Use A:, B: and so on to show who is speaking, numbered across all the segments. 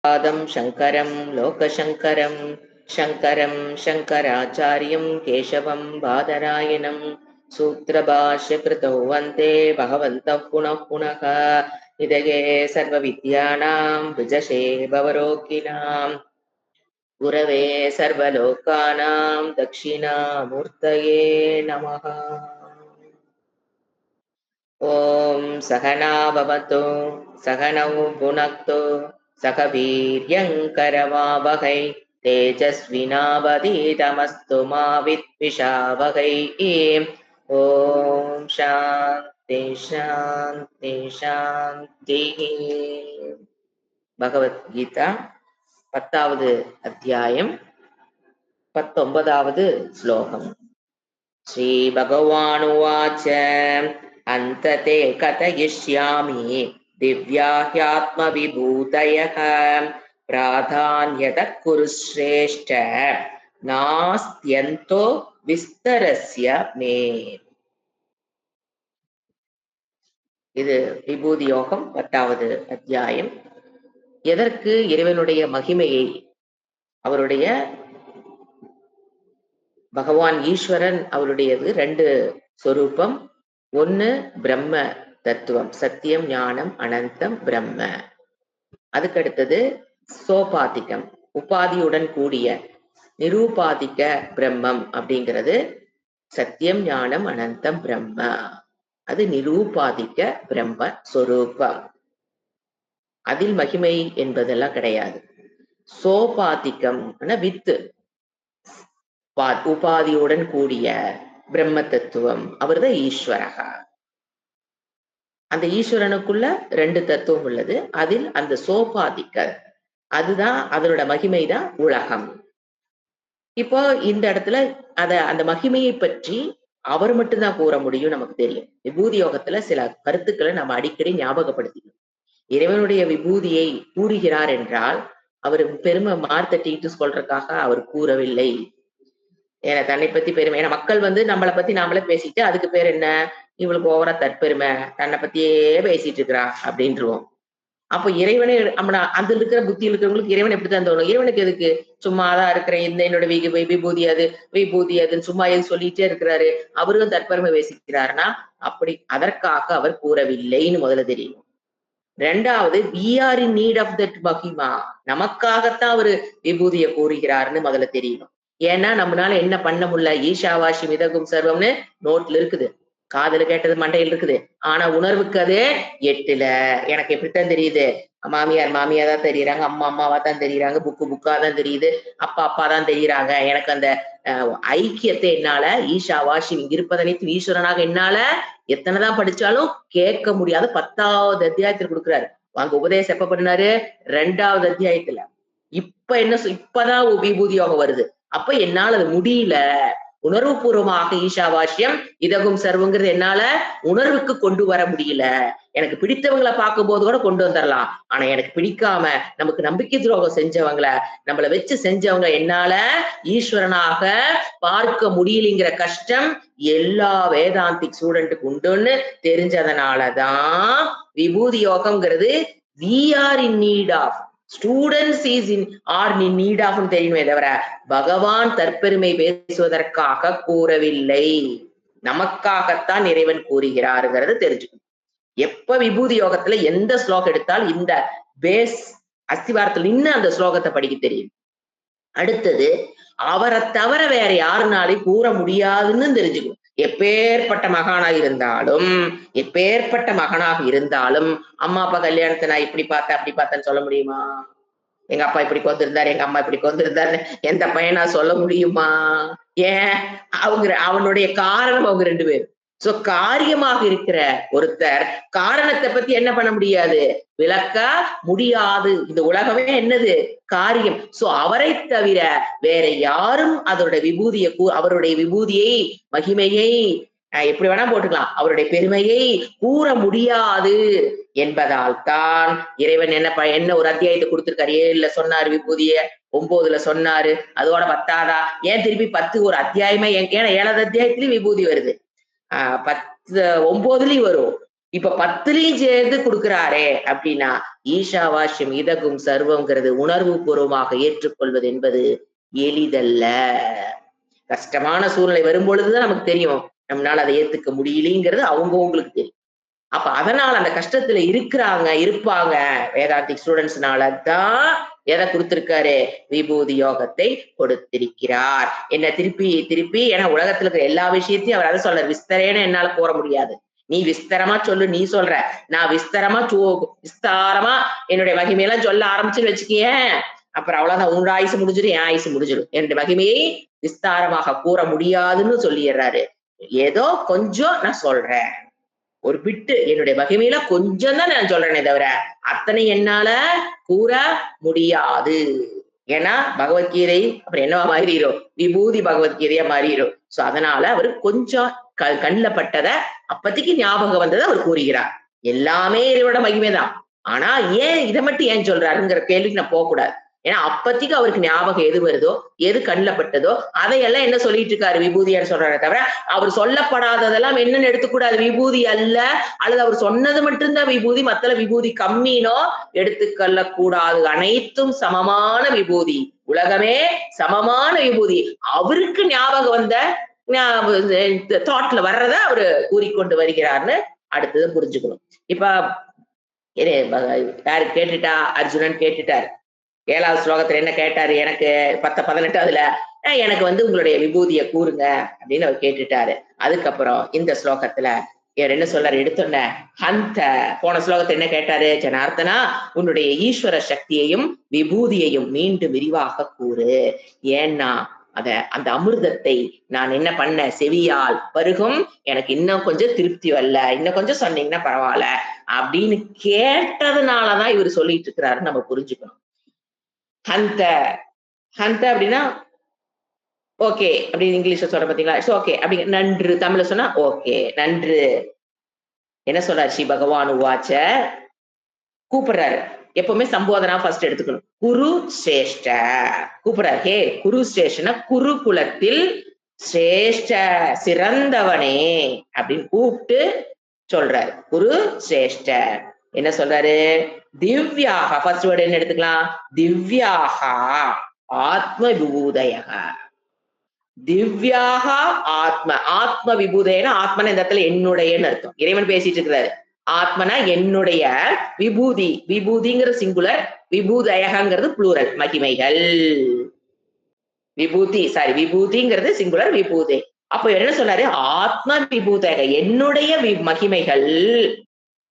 A: पादं शङ्करं लोकशङ्करं शङ्करं शङ्कराचार्यं केशवं बादरायणं सूत्रभाष्यकृतौ वन्दे भगवन्तः पुनः पुनः निधये सर्वविद्यानां विजशे भवरोगिणां गुरवे सर्वलोकानां दक्षिणामूर्तये नमः। ॐ सहना भवतु सहनौ भुनक्तु सह वीर्यङ्करवावहै तेजस्विनावधीतमस्तु मा विद्विषावहै। ॐ शान्ति शान्ति शान्तिः। பகவத்கீதா 10வது அத்தியாயம் 19வது ஸ்லோகம். ஸ்ரீ பகவானுவாச்ச அந்ததே கதயிஷ்யாமி திவ்யாஹ்யாத்மவிபூதயः பிராதான்யதः குரு ஸ்ரேஷ்ட நாஸ்த்யந்தோ விஸ்தரஸ்ய மே. இது விபூதி யோகம் 10வது அத்தியாயம். எதற்கு இறைவனுடைய மகிமையை, அவருடைய பகவான் ஈஸ்வரன் அவருடையது 2 சொரூபம். ஒன்னு பிரம்ம தத்துவம், சத்தியம் ஞானம் அனந்தம் பிரம்ம. அதுக்கடுத்தது சோபாதிகம், உபாதியுடன் கூடிய நிரூபாதிக பிரம்மம் அப்படிங்கிறது சத்தியம் ஞானம் அனந்தம் பிரம்ம. அது நிரூபாதிக்க பிரம்ம சொரூபம். அதில் மகிமை என்பதெல்லாம் கிடையாது. சோபாதிகம் வித்து உபாதியுடன் கூடிய பிரம்ம தத்துவம், அவர்தான் ஈஸ்வரகா. அந்த ஈஸ்வரனுக்குள்ள 2 தத்துவம் உள்ளது. அதில் அந்த சோபாதிக்க, அதுதான் அதனோட மகிமை தான் உலகம். இப்போ இந்த இடத்துல அந்த மகிமையை பற்றி அவர் மட்டும்தான் கூற முடியும். நமக்கு தெரியும், விபூதி யோகத்துல சில கருத்துக்களை நம்ம அடிக்கடி ஞாபகப்படுத்திக்கணும். இறைவனுடைய விபூதியை கூறுகிறார் என்றால் அவர் பெருமை மார்த்தட்டிட்டு சொல்றதுக்காக அவர் கூறவில்லை. ஏன்னா தன்னை பத்தி பெருமை, ஏன்னா மக்கள் நம்மளை பத்தி நாமளே பேசிட்டு அதுக்கு பேர் என்ன, இவளுக்கு ஓவரா தற்பெருமை, தன்னை பத்தியே பேசிட்டு இருக்கிறா அப்படின்றுவோம். அப்ப இறைவனே அந்த இருக்கிற புத்தி இருக்கிறவங்களுக்கு இறைவன் எப்படித்தான் தோணும்? இறைவனுக்கு எதுக்கு சும்மாதான் இருக்கிறேன், இந்த என்னோட விபூதி அது விபூதி அதுன்னு சும்மா எது சொல்லிட்டே இருக்கிறாரு, அவரும் தற்பெருமை பேசிக்கிறாருன்னா அப்படி அதற்காக அவர் கூறவில்லைன்னு முதல்ல தெரியும். 2வது, we are in need of that மகிமா, நமக்காகத்தான் அவரு விபூதியை கூறுகிறாருன்னு முதல்ல தெரியணும். ஏன்னா நம்மளால என்ன பண்ண முடியல, ஈஷாவாசி மிதகும் சர்வம்னு நோட்ல இருக்குது, காதுல கேட்டது மண்டையில் இருக்குது, ஆனா உணர்வுக்கு அது எட்டுல. எனக்கு எப்படித்தான் தெரியுது, மாமியார் மாமியா தான் தெரியுறாங்க, அம்மா அம்மாவா தான் தெரியுறாங்க, புக்கா தான் தெரியுது, அப்பா தான் தெரியுறாங்க. எனக்கு அந்த ஐக்கியத்தை என்னால ஈஷாவாசி இருப்பதனைத்து ஈஸ்வரனாக என்னால எத்தனைதான் படிச்சாலும் கேட்க முடியாது. 10வது அத்தியாயத்தில் கொடுக்குறாரு. வாங்க உபதேசம் எப்ப பண்ணாரு? 2வது அத்தியாயத்துல. இப்பதான் விபூதி யோகம் வருது. அப்ப என்னால அது முடியல. உணர்வு பூர்வமாக ஈஷாவாசியம் இதகும் சர்வங்கிறது என்னால உணர்வுக்கு கொண்டு வர முடியல. எனக்கு பிடித்தவங்களை பார்க்கும் போது கூட கொண்டு வந்துடலாம், ஆனா எனக்கு பிடிக்காம நமக்கு நம்பிக்கை துரோகம் செஞ்சவங்களை, நம்மளை வச்சு செஞ்சவங்க என்னால ஈஸ்வரனாக பார்க்க முடியலைங்கிற கஷ்டம் எல்லா வேதாந்திக் ஸ்டூடெண்ட்டுக்கு உண்டுன்னு தெரிஞ்சதுனாலதான் விபூதி யோகம்ங்கிறது we are in need of, students are in need of தெரியுமே தவிர பகவான் தற்பெருமை பேசுவதற்காக கூறவில்லை, நமக்காகத்தான் இறைவன் கூறுகிறாருங்கிறது தெரிஞ்சுக்கணும். எப்ப விபூதி யோகத்துல எந்த ஸ்லோகம் எடுத்தால் இந்த பேஸ் அஸ்திவாரத்துல இன்னும் அந்த ஸ்லோகத்தை படிக்க தெரியும். அடுத்தது, அவரை தவிர வேற யாருனாலையும் கூற முடியாதுன்னு தெரிஞ்சுக்கணும். எப்பேற்பட்ட மகானாக இருந்தாலும் அம்மா அப்பா கல்யாணத்தை நான் இப்படி பார்த்தேன் அப்படி பார்த்தேன்னு சொல்ல முடியுமா? எங்க அப்பா இப்படி கொந்திருந்தாரு, எங்க அம்மா இப்படி கொந்திருந்தாரு எந்த பையனா சொல்ல முடியுமா? ஏன்? அவனுடைய காரணம் அவங்க 2 பேரும். சோ காரியமாக இருக்கிற ஒருத்தர் காரணத்தை பத்தி என்ன பண்ண முடியாது, விளக்க முடியாது. இந்த உலகமே என்னது? காரியம். சோ அவரை தவிர வேற யாரும் அவருடைய விபூதியை மகிமையை எப்படி வேணா போட்டுக்கலாம், அவருடைய பெருமையை கூற முடியாது என்பதால் தான் இறைவன் என்ன ஒரு அத்தியாயத்தை கொடுத்திருக்காரு. 7ல சொன்னாரு விபூதிய, 9ல சொன்னாரு. அதோட 10ஆதா? ஏன் திருப்பி 10 ஒரு அத்தியாயமே? ஏன்னா 7வது அத்தியாயத்திலயும் விபூதி வருது, 9லயும் வரும். இப்ப 10லயும் சேர்ந்து கொடுக்கிறாரே அப்படின்னா ஈஷாவாஸ்யம் இதகும் சர்வம்ங்கிறது உணர்வு பூர்வமாக ஏற்றுக்கொள்வது என்பது எளிதல்ல. கஷ்டமான சூழ்நிலை வரும் பொழுதுதான் நமக்கு தெரியும் நம்மளால அதை ஏத்துக்க முடியலங்கிறது அவங்களுக்கு தெரியும். அப்ப அதனால அந்த கஷ்டத்துல இருப்பாங்க வேதாந்திக் ஸ்டூடெண்ட்ஸ்னால தான் எதை கொடுத்திருக்காரு, விபூதி யோகத்தை கொடுத்திருக்கிறார். என்ன திருப்பி திருப்பி ஏன்னா உலகத்துல இருக்கிற எல்லா விஷயத்தையும் அவர் அதை சொல்ற விஸ்தரேன்னு என்னால கூற முடியாது. நீ விஸ்தரமா சொல்லு, நீ சொல்ற நான் விஸ்தாரமா என்னுடைய மகிமையெல்லாம் சொல்ல ஆரம்பிச்சுன்னு வச்சுக்கேன், அப்புறம் அவ்வளவுதான் உன்னோட ஆயுசு முடிஞ்சிடும், என் ஆயுசு முடிஞ்சிடும். என்னுடைய மகிமையை விஸ்தாரமாக கூற முடியாதுன்னு சொல்லிடுறாரு. ஏதோ கொஞ்சம் நான் சொல்றேன், ஒரு பிட்டு என்னுடைய மகிமையில கொஞ்சம் தான் நான் சொல்றேனே தவிர அத்தனை என்னால கூற முடியாது. ஏன்னா பகவத்கீதை அப்புறம் என்னவா மாறிடும், விபூதி பகவத்கீதையா மாறிடும். சோ அதனால அவரு கொஞ்சம் கண்ணுல பட்டத அப்பத்திக்கு ஞாபகம் வந்ததை அவர் கூறுகிறார். எல்லாமே இறைவனோட மகிமைதான். ஆனா ஏன் இதை மட்டும் ஏன் சொல்றாருங்கிற கேள்விக்கு நான் போக கூடாது. ஏன்னா அப்பத்திக்கு அவருக்கு ஞாபகம் எது வருதோ, எது கண்ணுல பட்டதோ அதையெல்லாம் என்ன சொல்லிட்டு இருக்காரு, விபூதியார் சொல்றாரு தவிர அவர் சொல்லப்படாததெல்லாம் என்னன்னு எடுத்துக்கூடாது. விபூதி அல்ல, அல்லது அவர் சொன்னது மட்டும்தான் விபூதி, மத்தல விபூதி கம்மினோ எடுத்துக்கொள்ள கூடாது. அனைத்தும் சமமான விபூதி, உலகமே சமமான விபூதி. அவருக்கு ஞாபகம் வந்த தாட்ல வர்றத அவரு கூறிக்கொண்டு வருகிறார்னு அடுத்தது புரிஞ்சுக்கணும். இப்ப யாரு கேட்டுட்டா, அர்ஜுனன் கேட்டுட்டார். 7வது ஸ்லோகத்துல என்ன கேட்டாரு, எனக்கு 18 எனக்கு உங்களுடைய விபூதியை கூறுங்க அப்படின்னு அவர் கேட்டுட்டாரு. அதுக்கப்புறம் இந்த ஸ்லோகத்துல என்ன சொல்றாரு, எடுத்தோன்ன அந்த போன ஸ்லோகத்தை என்ன கேட்டாரு, ஜனார்த்தனா உன்னுடைய ஈஸ்வர சக்தியையும் விபூதியையும் மீண்டும் விரிவாக கூறு. ஏன்னா அந்த அமிர்தத்தை நான் என்ன பண்ண செவியால் பருகும், எனக்கு இன்னும் கொஞ்சம் திருப்தி வரல, இன்னும் கொஞ்சம் சொன்னீங்கன்னா பரவாயில்ல அப்படின்னு கேட்டதுனாலதான் இவர் சொல்லிட்டு இருக்கிறாருன்னு நம்ம புரிஞ்சுக்கணும். ஹந்த ஹந்த அப்படின்னா ஓகே அப்படின்னு இங்கிலீஷ்ல சொல்ற பாத்தீங்களா, இட்ஸ் ஓகே அப்படிங்க. நன்று தமிழ்ல சொன்னா ஓகே நன்று. என்ன சொல்றாரு, ஸ்ரீ பகவான் உவாச்ச, கூப்பிடுறாரு. எப்பவுமே சம்போதனா ஃபர்ஸ்ட் எடுத்துக்கணும். குரு சிரேஷ்ட கூப்பிடுறாரு. ஹே குரு சிரேஷ்டனா குரு குலத்தில் சிரேஷ்ட சிறந்தவனே அப்படின்னு கூப்பிட்டு சொல்றாரு. குரு சிரேஷ்ட என்ன சொல்றாரு, திவ்யாக ஃபர்ஸ்ட் வேர்டு என்ன எடுத்துக்கலாம், திவ்யாக ஆத்ம விபூதயக. திவ்யாக ஆத்ம விபூதேன, ஆத்மன இந்த இடத்துல என்னுடையன்னு அர்த்தம். இறைவன் பேசிட்டு இருக்கிறாரு. ஆத்மனா என்னுடைய, விபூதி விபூதிங்கிற சிங்குலர், விபூதயகங்கிறது புளூரல், மகிமைகள். விபூதிங்கிறது சிங்குலர், விபூதே. அப்ப என்ன சொன்னாரு, ஆத்ம விபூதக என்னுடைய மகிமைகள்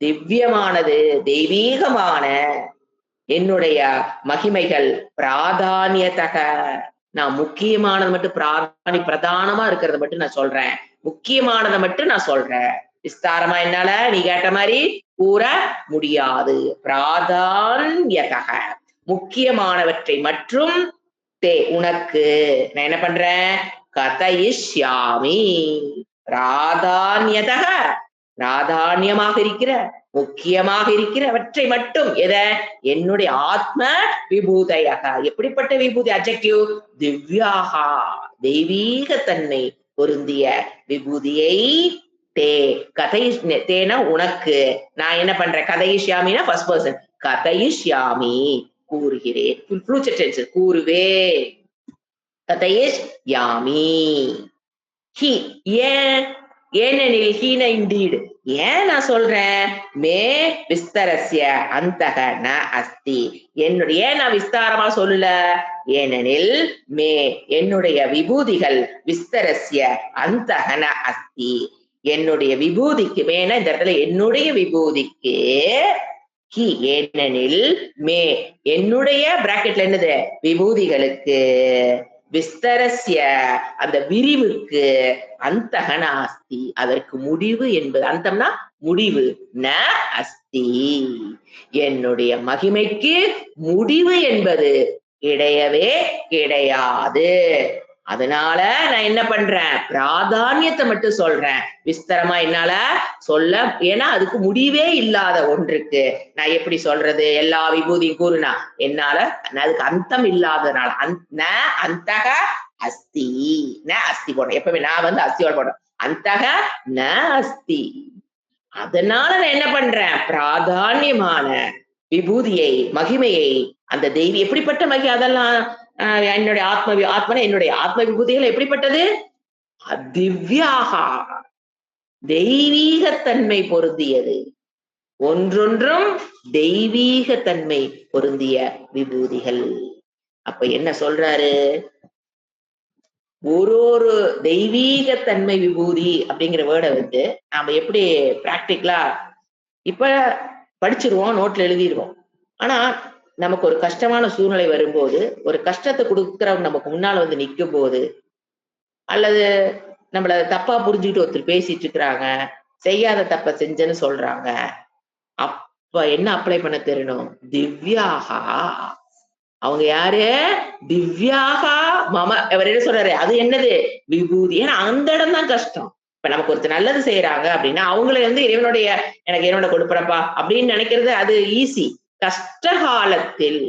A: திவ்யமானது, தெய்வீகமான என்னுடைய மகிமைகள், பிராதானியத்தக நான் முக்கியமானது மட்டும் பிரதானமா இருக்கிறத மட்டும் நான் சொல்றேன், முக்கியமானதை மட்டும் நான் சொல்றேன். விஸ்தாரமா என்னால நீ கேட்ட மாதிரி கூற முடியாது. பிராதான்யதக முக்கியமானவற்றை மற்றும் உனக்கு நான் என்ன பண்றேன், கதயிஷ்யாமி. பிராதான்யதக பிராதான்யமாக இருக்கிற, முக்கியமாக இருக்கிறவற்றை மட்டும், எத என்னுடைய ஆத்ம விபூதையாக. எப்படிப்பட்ட விபூதி, அட்ஜெக்டிவ் திவ்யாகா தெய்வீக தன்மை பொருந்திய விபூதியை தேனா உனக்கு நான் என்ன பண்றேன், கதையிஷ்யாமினா ஃபர்ஸ்ட் பர்சன், கதையிஷ்யாமி கூறுகிறேன், ஃபியூச்சர் டென்ஸ் கூறுவே, கதையிஷ்யாமி. ஹி ஏனெனில் ஹீன இண்டீடு ஏன் நான் சொல்றேன், மே விஸ்தரஸ்ய அந்தக ந அஸ்தி என்னுடைய, ஏன் நான் விஸ்தாரமா சொல்லல, ஏனெனில் மே என்னுடைய விபூதிகள், விஸ்தரஸ்ய அந்தக ந அஸ்தி என்னுடைய விபூதிக்கு, மேன இந்த இடத்துல என்னுடைய விபூதிக்கு, ஹி ஏனெனில் மே என்னுடைய பிராக்கெட்ல என்னது விபூதிகளுக்கு, விஸ்தரஸ்ய அந்த விரிவுக்கு, அந்தகன அஸ்தி அதற்கு முடிவு என்பது, அந்தம்னா முடிவு, ந அஸ்தி என்னுடைய மகிமைக்கு முடிவு என்பது கிடையவே கிடையாது. அதனால நான் என்ன பண்றேன், பிராதானியத்தை மட்டும் சொல்றேன், விஸ்தரமா என்னால சொல்ல, ஏன்னா அதுக்கு முடிவே இல்லாத ஒன்றுக்கு நான் எப்படி சொல்றது, எல்லா விபூதியும் கூறுனா என்னால, அதுக்கு அந்தம் இல்லாததுனால அந்தக அஸ்தி ந அஸ்தி போடுறேன், எப்பவுமே நான் அஸ்தியோட போடுறேன், அந்தக ந அஸ்தி அதனால நான் என்ன பண்றேன், பிராதான்யமான விபூதியை, மகிமையை, அந்த எப்படிப்பட்ட அதெல்லாம் என்னுடைய ஆத்மனா என்னுடைய ஆத்ம விபூதிகள் எப்படிப்பட்டது? திவ்யாகா, தெய்வீகத்தன்மை பொருந்தியது. ஒன்றொன்றும் தெய்வீக தன்மை பொருந்திய விபூதிகள். அப்ப என்ன சொல்றாரு? ஒரு தெய்வீகத்தன்மை விபூதி அப்படிங்கிற வேர்டை வந்து நாம எப்படி பிராக்டிக்கலா இப்ப படிச்சிருவோம், நோட்ல எழுதிருவோம். ஆனா நமக்கு ஒரு கஷ்டமான சூழ்நிலை வரும்போது, ஒரு கஷ்டத்தை கொடுக்கிறவங்க நமக்கு முன்னால வந்து நிக்கும் போது, அல்லது நம்மள தப்பா புரிஞ்சுக்கிட்டு ஒருத்தர் பேசிட்டு இருக்கிறாங்க, செய்யாத தப்ப செஞ்சேன்னு சொல்றாங்க. அப்ப என்ன அப்ளை பண்ண தெரியணும்? திவ்யாகா, அவங்க யாரு? திவ்யாகா மம. அவர் என்ன சொல்றாரு? அது என்னது? விபூதி. ஏன்னா அந்த இடம் தான் கஷ்டம். இப்ப நமக்கு ஒருத்தர் நல்லது செய்யறாங்க அப்படின்னா, அவங்கள வந்து இறைவனுடைய எனக்கு இறைவனை கொடுப்பறப்பா அப்படின்னு நினைக்கிறது அது ஈஸி. கஷ்ட காலத்தில்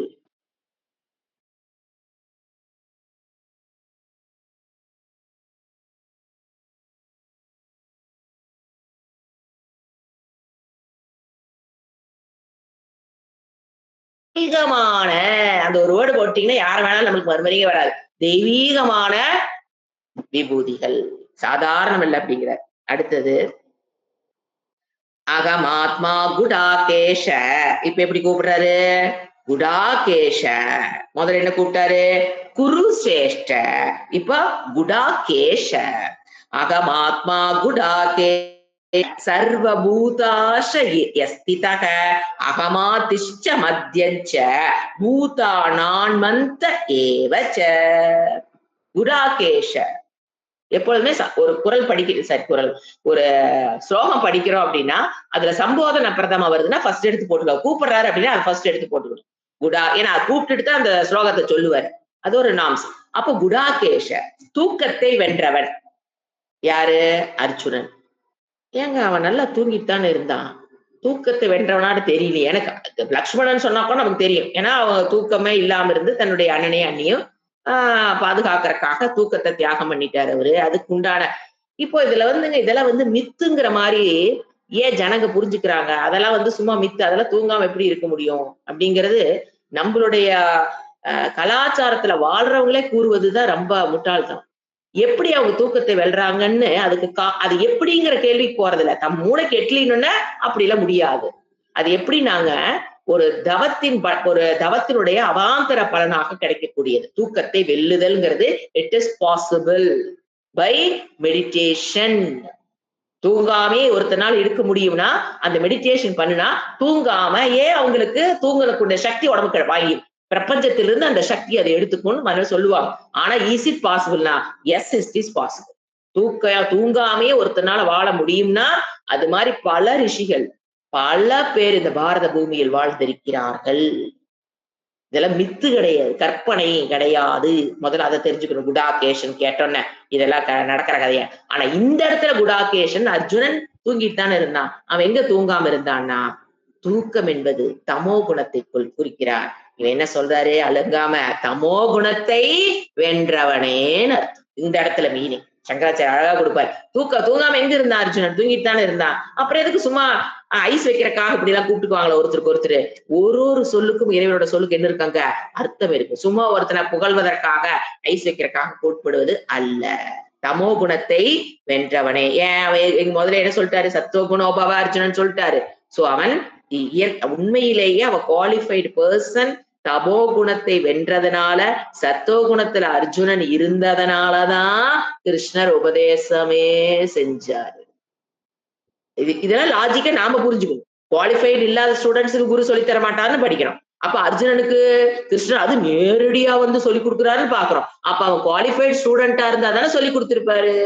A: தெய்வீகமான அந்த ஒரு வேர்டு போட்டீங்கன்னா யார் வேணாலும் நம்மளுக்கு மறுமறியே வராது. தெய்வீகமான விபூதிகள். சாதாரணம் இல்ல அப்படிங்கிறார். அடுத்தது அகமாத்மா குடாகேஷ. இப்ப எப்படி கூப்பிடுறாரு? குடாகேஷ. முதல்ல என்ன கூப்பிட்டாரு? குரு சிரேஷ்ட. இப்ப குடாகேஷ. அகமாத்மா குடாகே சர்வபூதாஷ யஸ்திதக அகமாதிஷ்ச மத்யஞ்ச பூதானான்மந்த ஏவச்ச. குடாகேஷ. எப்பொழுதுமே ஒரு குரல் குரல் ஒரு ஸ்லோகம் படிக்கிறோம் அப்படின்னா அதுல சம்போதன பிரதம வருதுன்னா ஃபர்ஸ்ட் எடுத்து போட்டுக்கோ. கூப்பிடுறாரு அப்படின்னா அதை ஃபர்ஸ்ட் எடுத்து போட்டுக்கணும். குடா ஏன்னா கூப்பிட்டுட்டு தான் அந்த ஸ்லோகத்தை சொல்லுவார். அது ஒரு நாம்ஸ். அப்ப குடாகேஷ, தூக்கத்தை வென்றவன் யாரு? அர்ஜுனன். ஏங்க அவன் நல்லா தூங்கிட்டு தானே இருந்தான், தூக்கத்தை வென்றவனாடு தெரியலையே. எனக்கு லக்ஷ்மணன் சொன்னா கூட நமக்கு தெரியும். ஏன்னா அவன் தூக்கமே இல்லாம இருந்து தன்னுடைய அண்ணனையும் அண்ணியும் பாதுகாக்கறதுக்காக தூக்கத்தை தியாகம் பண்ணிட்டாரு அவரு. அதுக்கு உண்டான இப்போ இதுல வந்துங்க இதெல்லாம் வந்து மித்துங்கிற மாதிரி ஏன் ஜனங்க புரிஞ்சுக்கிறாங்க? அதெல்லாம் வந்து சும்மா மித்து. அதெல்லாம் தூங்காம எப்படி இருக்க முடியும்? அப்படிங்கிறது நம்மளுடைய கலாச்சாரத்துல வாழ்றவங்களே கூறுவதுதான் ரொம்ப முட்டாள்தனம். எப்படி அவங்க தூக்கத்தை வெல்றாங்கன்னு அதுக்கு அது எப்படிங்கிற கேள்விக்கு போறதில்ல. தம் மூளைக்கு எட்டலின்னு அப்படி எல்லாம் முடியாது. அது எப்படி நாங்க ஒரு ஒரு தவத்தினுடைய அவாந்தர பலனாக கிடைக்கக்கூடியது. தூக்கத்தை வெல்லுதல்ங்கிறது it is possible by meditation. தூங்காமே ஒருத்தனால இருக்க முடியும்னா அந்த மெடிடேஷன் பண்ணுனா தூங்காம ஏன் அவங்களுக்கு தூங்கக்கூடிய சக்தி உடம்புக்கு வாங்கி பிரபஞ்சத்திலிருந்து அந்த சக்தி அதை எடுத்துக்கணும்னு மன சொல்லுவாங்க. ஆனா இஸ் இட் பாசிபிள்னா எஸ் இட் இஸ் பாசிபிள். தூங்காமே ஒருத்தனால வாழ முடியும்னா அது மாதிரி பல ரிஷிகள் பல பேர் இந்த பாரத பூமியில் வாழ்ந்திருக்கிறார்கள். இதெல்லாம் மித்து கிடையாது, கற்பனை கிடையாது. முதல்ல அதை தெரிஞ்சுக்கணும். குடாகேஷன் கேட்டோன்ன இதெல்லாம் நடக்கிற கதையா. ஆனா இந்த இடத்துல குடாகேஷன் அர்ஜுனன் தூங்கிட்டு தானே இருந்தான். அவன் எங்க தூங்காம இருந்தான்னா தூக்கம் என்பது தமோ குணத்தை குறிக்கிறார். இவன் என்ன சொல்றாரு? அழுங்காம தமோ குணத்தை வென்றவனேன்னு அர்த்தம். இந்த இடத்துல மீனிங் சங்கராச்சாரிய அழகா கொடுப்பார். தூங்காம எங்க இருந்தான் அர்ஜுனன்? தூங்கிட்டு தானே இருந்தான். அப்புறம் எதுக்கு சும்மா ஐஸ் வைக்கிறக்காக இப்படி எல்லாம் கூப்பிட்டுக்குவாங்களா ஒருத்தருக்கு ஒருத்தர்? ஒரு சொல்லுக்கும் இறைவனோட சொல்லுக்கு என்ன இருக்காங்க? அர்த்தம் இருக்கு. சும்மா ஒருத்தனை புகழ்வதற்காக ஐஸ் வைக்கிறக்காக கூப்பிடுவது அல்ல. தமோ குணத்தை வென்றவனே. ஏன் முதல்ல என்ன சொல்லிட்டாரு? சத்துவ குணோபவ அர்ஜுனன் சொல்லிட்டாரு. சோ அவன் உண்மையிலேயே அவன் குவாலிஃபைடு பர்சன். தபோ குணத்தை வென்றதுனால சத்தோ குணத்துல அர்ஜுனன் இருந்ததுனாலதான் கிருஷ்ணர் உபதேசமே செஞ்சாரு. இதெல்லாம் லாஜிக்கா நாம புரிஞ்சுக்கணும். குவாலிஃபைடு இல்லாத ஸ்டூடெண்ட்ஸுக்கு குரு சொல்லி தர மாட்டாருன்னு படிக்கிறோம். அப்ப அர்ஜுனனுக்கு கிருஷ்ணர் அது நேரடியா வந்து சொல்லி கொடுக்குறாருன்னு பாக்குறோம். அப்ப அவன் குவாலிஃபைடு ஸ்டூடெண்டா இருந்தா தானே சொல்லி கொடுத்திருப்பாரு.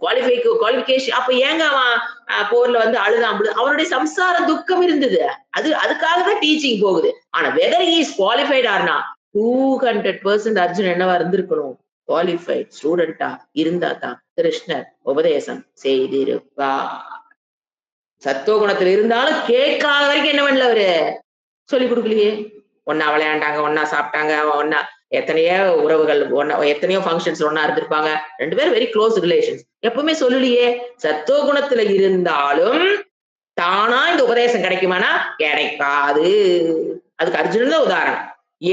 A: குவாலிஃபிகேஷன். அப்ப ஏங்க அவன் போர்ல வந்து அழுதான்? அவனுடைய சம்சார துக்கம் இருந்தது. அதுக்காக தான் டீச்சிங் போகுது. ஆனா வெதர் ஹி இஸ் குவாலிஃபைட் ஆர்னா 200% அர்ஜுன் என்னவா இருந்திருக்கணும்? குவாலிஃபைட் ஸ்டூடெண்டா இருந்தா தான் கிருஷ்ணர் உபதேசம் செய்திருப்பா. சத்துவ குணத்துல இருந்தாலும் கேட்காத வரைக்கும் என்ன பண்ணல அவரு? சொல்லி கொடுக்கலையே. ஒன்னா விளையாண்டாங்க, ஒன்னா சாப்பிட்டாங்க, ஒன்னா எத்தனையோ உறவுகள், எத்தனையோ ஃபங்க்ஷன்ஸ் ஒன்னா இருந்திருப்பாங்க. 2 பேரும் வெரி க்ளோஸ் ரிலேஷன்ஸ். எப்பவுமே சொல்லலையே. சத்துவ குணத்துல இருந்தாலும் தானா இந்த உபதேசம் கிடைக்குமானா கிடைக்காது. அதுக்கு அர்ஜுனன் தான் உதாரணம்.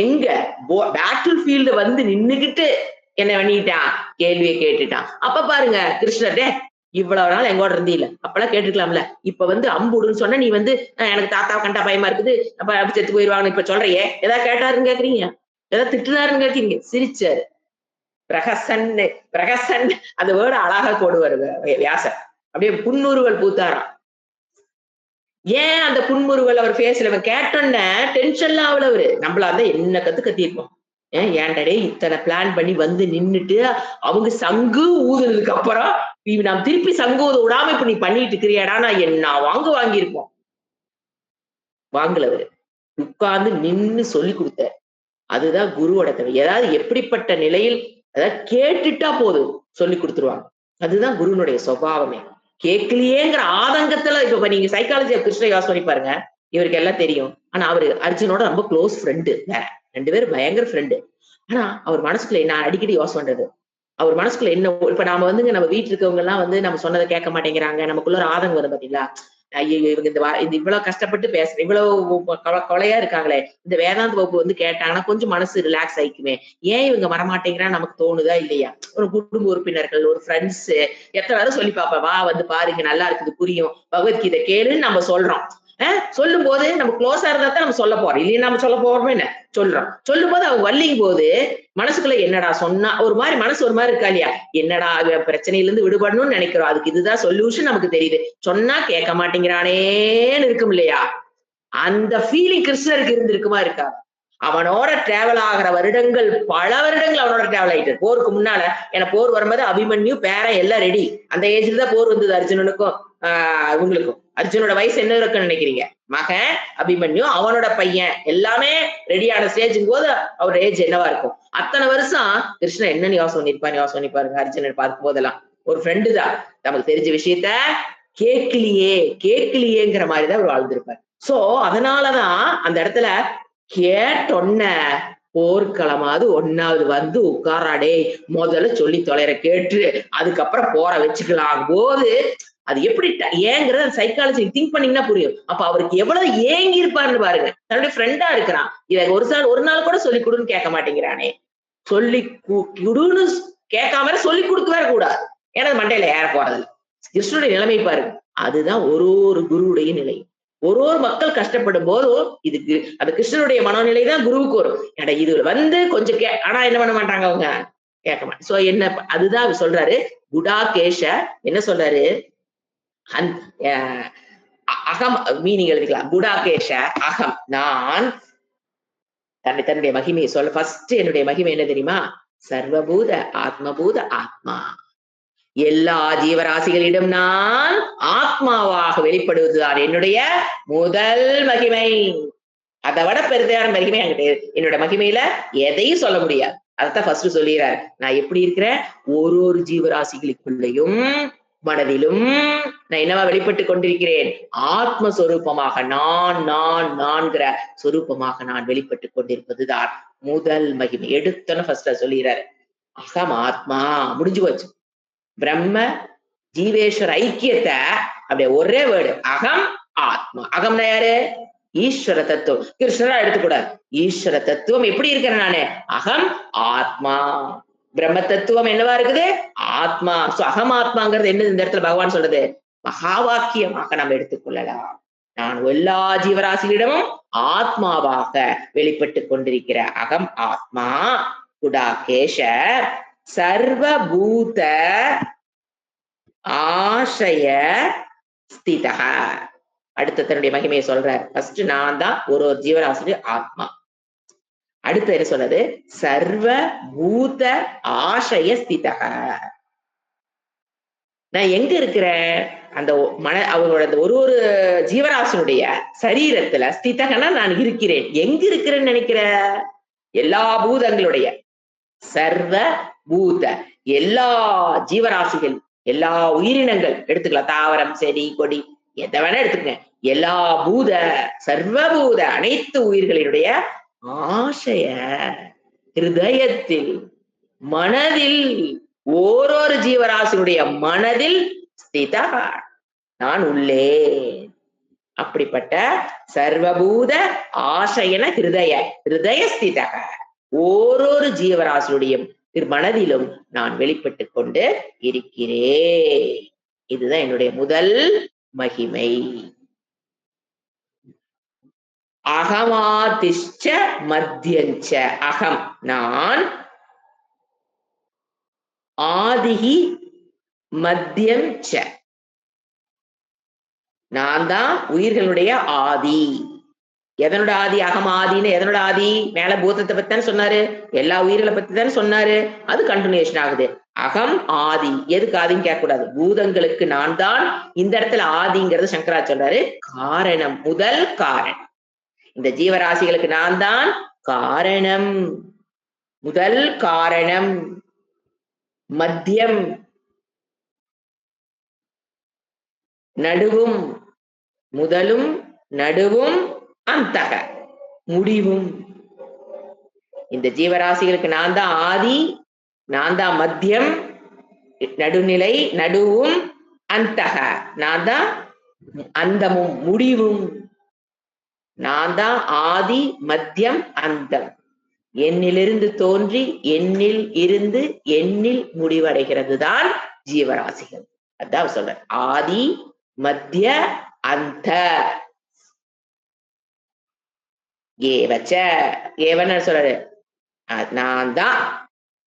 A: எங்க பேட்டில் ஃபீல்டு வந்து நின்னுகிட்டு என்ன பண்ணிட்டான், கேள்வியை கேட்டுட்டான். அப்ப பாருங்க கிருஷ்ணர் இவ்வளவு நாள் எங்கோட இருந்தீல, அப்பெல்லாம் கேட்டுக்கலாம்ல. இப்ப வந்து அம்புடுன்னு சொன்னா நீ வந்து எனக்கு தாத்தாவை கண்டா பயமா இருக்குது, அப்ப அப்படி செத்து போயிருவாங்கன்னு இப்ப சொல்றியே, ஏதாவது கேட்டாருன்னு கேக்குறீங்க, ஏதாவது திட்டுனாருன்னு கேட்கறீங்க. சிரிச்சாரு. பிரகசன் பிரகசன் அந்த வேர்டு அழகா போடுவாரு வியாசர். அப்படியே புன்னுருவல் பூத்தாராம். ஏன் அந்த புன்முறுவல் அவர் பேசல கேட்டோன்ன டென்ஷன்லாம் ஆகல அவரு. நம்மளா இருந்தா என்ன கத்திருப்போம். ஏன்டா இத்தனை பிளான் பண்ணி வந்து நின்னுட்டு அவங்க சங்கு ஊதுனதுக்கு அப்புறம் நாம் திருப்பி சங்கு ஊத விடாம இப்ப நீ பண்ணிட்டு இருக்கிறியாடா நான் என்ன வாங்கியிருப்போம். வாங்கல அவரு. உட்கார்ந்து நின்னு சொல்லி கொடுத்தார். அதுதான் குருவோட தேவை. ஏதாவது எப்படிப்பட்ட நிலையில் அதாவது கேட்டுட்டா போதும் சொல்லி கொடுத்துருவாங்க. அதுதான் குருனுடைய சுபாவமே. கேட்கலையேங்கிற ஆதங்கத்துல இப்ப நீங்க சைக்காலஜி கிருஷ்ண யோசனை பண்ணி பாருங்க. இவருக்கு எல்லாம் தெரியும். ஆனா அவரு அர்ஜுனோட ரொம்ப க்ளோஸ் ஃப்ரெண்டு. 2 பேரும் பயங்கர ஃப்ரெண்டு. ஆனா அவர் மனசுக்குள்ள நான் அடிக்கடி யோசனை பண்றது. அவர் மனசுக்குள்ள என்ன இப்ப நாம வந்துங்க நம்ம வீட்டுல இருக்கவங்க எல்லாம் வந்து நம்ம சொன்னதை கேட்க மாட்டேங்கிறாங்க. நமக்குள்ள ஒரு ஆதங்கம் வரும் பாத்தீங்களா? ஐயோ இவங்க இந்த இவ்வளவு கஷ்டப்பட்டு பேசுறேன், இவ்வளவு கொலையா இருக்காங்களே, இந்த வேதாந்த வகுப்பு வந்து கேட்டாங்கன்னா கொஞ்சம் மனசு ரிலாக்ஸ் ஆயிக்குமே. ஏன் இவங்க வரமாட்டேங்கிறான்னு நமக்கு தோணுதா இல்லையா? ஒரு குடும்ப உறுப்பினர்கள், ஒரு ஃப்ரெண்ட்ஸ் எத்தனை தடவை சொல்லி பாப்பா, வா வந்து பாருங்க நல்லா இருக்குது புரியும், பகவத்கீதை கேளுன்னு நம்ம சொல்றோம். சொல்லும் போது நம்ம க்ளோஸா இருந்தா தான் நம்ம சொல்ல போறோம், இல்லையா? நம்ம சொல்ல போறோமே என்ன சொல்றோம். சொல்லும் போது அவங்க வள்ளிங் போது மனசுக்குள்ள என்னடா சொன்னா ஒரு மாதிரி மனசு ஒரு மாதிரி இருக்கா இல்லையா? என்னடா பிரச்சனையில இருந்து விடுபடணும்னு நினைக்கிறோம், அதுக்கு இதுதான் சொல்யூஷன் நமக்கு தெரியுது, சொன்னா கேட்க மாட்டேங்கிறானேன்னு இருக்கும் இல்லையா? அந்த ஃபீலிங் கிருஷ்ணருக்கு இருந்திருக்குமா இருக்கா? அவனோட டிராவல் ஆகிற வருடங்கள் பல வருடங்கள் அவனோட டிராவல் ஆயிட்டு போருக்கு முன்னால. ஏன்னா போர் வரும்போது அபிமன்யு பேரன் எல்லாம் ரெடி. அந்த ஏஜ்ல தான் போர் வந்தது அர்ஜுனனுக்கும் இவங்களுக்கும். அர்ஜுனோட வயசு என்ன இருக்குன்னு நினைக்கிறீங்க? மகன் அபிமன்யு, அவனோட பையன் எல்லாமே ரெடியான ஸ்டேஜும் போது அவரோட ஏஜ் என்னவா இருக்கும்? அத்தனை வருஷம் கிருஷ்ணன் என்னன்னு யோசனை பண்ணிப்பாருங்க அர்ஜுனன் பார்க்கும் போதெல்லாம். ஒரு ஃப்ரெண்டு தான், நமக்கு தெரிஞ்ச விஷயத்த கேட்கலையேங்கிற மாதிரிதான் அவர் வாழ்ந்திருப்பார். சோ அதனாலதான் அந்த இடத்துல கேட்டொன்ன போர்க்களமாவது ஒன்னாவது வந்து உட்காராடே, முதல்ல சொல்லி தொலைற கேட்டு அதுக்கப்புறம் போற வச்சுக்கலாம் போது அது எப்படி ஏங்கிறத சைக்காலஜி திங்க் பண்ணீங்கன்னா புரியும். அப்ப அவருக்கு எவ்வளவு ஏங்கி இருப்பாருன்னு பாருங்க. தன்னுடைய ஃப்ரெண்டா இருக்கிறான், இதை ஒரு நாள் கூட சொல்லி கொடுன்னு கேட்க மாட்டேங்கிறானே. சொல்லி குடுன்னு கேட்காம சொல்லி கொடுக்க வேற கூடாது, ஏன்னா மண்டையில ஏற போறது. கிருஷ்ணனுடைய நிலைமை பாருங்க. அதுதான் ஒரு குருவுடைய நிலை. ஒரு மக்கள் கஷ்டப்படும் போதும் இதுக்கு அது கிருஷ்ணனுடைய மனநிலை தான் குருவுக்கு வரும். ஏன்னா இது வந்து கொஞ்சம் ஆனா என்ன பண்ண மாட்டாங்க அவங்க, கேட்க மாட்டாங்க. சோ என்ன அதுதான் சொல்றாரு குடாகேஷ. என்ன சொல்றாரு? அகம் மீனிங் எழுதிக்கலாம். குடாகேஷ அகம் நான். தன்னுடைய மகிமையை சொல்ல ஃபர்ஸ்ட் என்னுடைய மகிமை என்ன தெரியுமா? சர்வபூத ஆத்மபூத ஆத்மா. எல்லா ஜீவராசிகளிடம் நான் ஆத்மாவாக வெளிப்படுவதுதான் என்னுடைய முதல் மகிமை. அதை விட பெருதையான மகிமை என்கிட்ட என்னோட மகிமையில எதையும் சொல்ல முடியாது. அதைத்தான் ஃபர்ஸ்ட் சொல்லிடுறாரு. நான் எப்படி இருக்கிறேன்? ஒரு ஜீவராசிகளுக்குள்ளேயும் மனதிலும் நான் என்னவா வெளிப்பட்டு கொண்டிருக்கிறேன்? ஆத்மஸ்வரூபமாக நான்கிற சொரூபமாக நான் வெளிப்பட்டு கொண்டிருப்பதுதான் முதல் மகிமை. எடுத்தோன்னு ஃபர்ஸ்ட் சொல்லிடுறாரு. அகம் ஆத்மா, முடிஞ்சு போச்சு. பிரம்ம ஜீவேஸ்வர ஐக்கியத்தை அப்படியே ஒரே வேர்டு அகம் ஆத்மா. அகம்னா யாரு? ஈஸ்வர தத்துவம். கிருஷ்ணரா எடுத்துக்கூடாது. ஈஸ்வர தத்துவம் எப்படி இருக்கிறேன் நானு? அகம் ஆத்மா. பிரம்ம தத்துவம் என்னவா இருக்குது? ஆத்மா. அகம் ஆத்மாங்கிறது என்ன இந்த இடத்துல பகவான் சொல்றது? மகா வாக்கியமாக நம்ம எடுத்துக்கொள்ளலாம். நான் எல்லா ஜீவராசிகளிடமும் ஆத்மாவாக வெளிப்பட்டு கொண்டிருக்கிற அகம் ஆத்மா குடாகேஷ சர்வபூத ஆசய ஸ்திதக. அடுத்த தன்னுடைய மகிமையை சொல்றார். ஃபர்ஸ்ட் நான் தான் ஒரு ஜீவராசி ஆத்மா. அடுத்து என்ன சொல்றது? சர்வ பூத ஆசய ஸ்திதக. நான் எங்க இருக்கிறேன்? அந்த அவங்களோட ஒரு ஜீவராசினுடைய சரீரத்துல ஸ்திதகனா நான் இருக்கிறேன். எங்க இருக்கிறேன்னு நினைக்கிற? எல்லா பூதங்களுடைய சர்வ பூத எல்லா ஜீவராசிகள் எல்லா உயிரினங்கள் எடுத்துக்கலாம். தாவரம் செடி கொடி எதை வேணா எடுத்துக்கங்க. எல்லா பூத சர்வபூத அனைத்து உயிர்களினுடைய ஆசைய ஹிருதயத்தில் மனதில் ஓரொரு ஜீவராசியுடைய மனதில் ஸ்திதா, நான் உள்ளே. அப்படிப்பட்ட சர்வபூத ஆசையன ஹிருதய ஸ்திதக, ஓரொரு ஜீவராசியுடைய மனதிலும் நான் வெளிப்பட்டுக் கொண்டு இருக்கிறேன். இதுதான் என்னுடைய முதல் மகிமை. அகமாதிஷ்ட மத்தியஞ்ச, அகம் நான், ஆதிஹி மத்தியம் ச, நான் தான் உயிர்களுடைய ஆதி. எதனோட ஆதி? அகம் ஆதின்னு எதனோட ஆதி? மேல பூதத்தை பத்தி தானே சொன்னாரு, எல்லா உயிர்களை பத்தி தானே சொன்னாரு. அது கண்டினியூஷன் ஆகுது. அகம் ஆதி, எதுக்கு ஆதின்னு கேட்க கூடாது, பூதங்களுக்கு நான் தான். இந்த இடத்துல ஆதிங்கிறது சங்கரா சொல்றாரு காரணம், முதல் காரணம். இந்த ஜீவராசிகளுக்கு நான் தான் காரணம், முதல் காரணம். மத்தியம் நடுவும், முதலும் நடுவும், அந்தக முடிவும். இந்த ஜீவராசிகளுக்கு நான் தான் ஆதி, நான் தான் மத்தியம், நடுநிலை, நடுவும், அந்தக நான் தான் அந்தமும் முடிவும். நான் தான் ஆதி மத்தியம் அந்தம். என்னிலிருந்து தோன்றி என்னில் இருந்து என்னில் முடிவடைகிறது தான் ஜீவராசிகள். அதான் சொல்ற ஆதி மத்திய அந்த. ஏவச்ச, ஏவன்னு சொல்றாரு, நான் தான்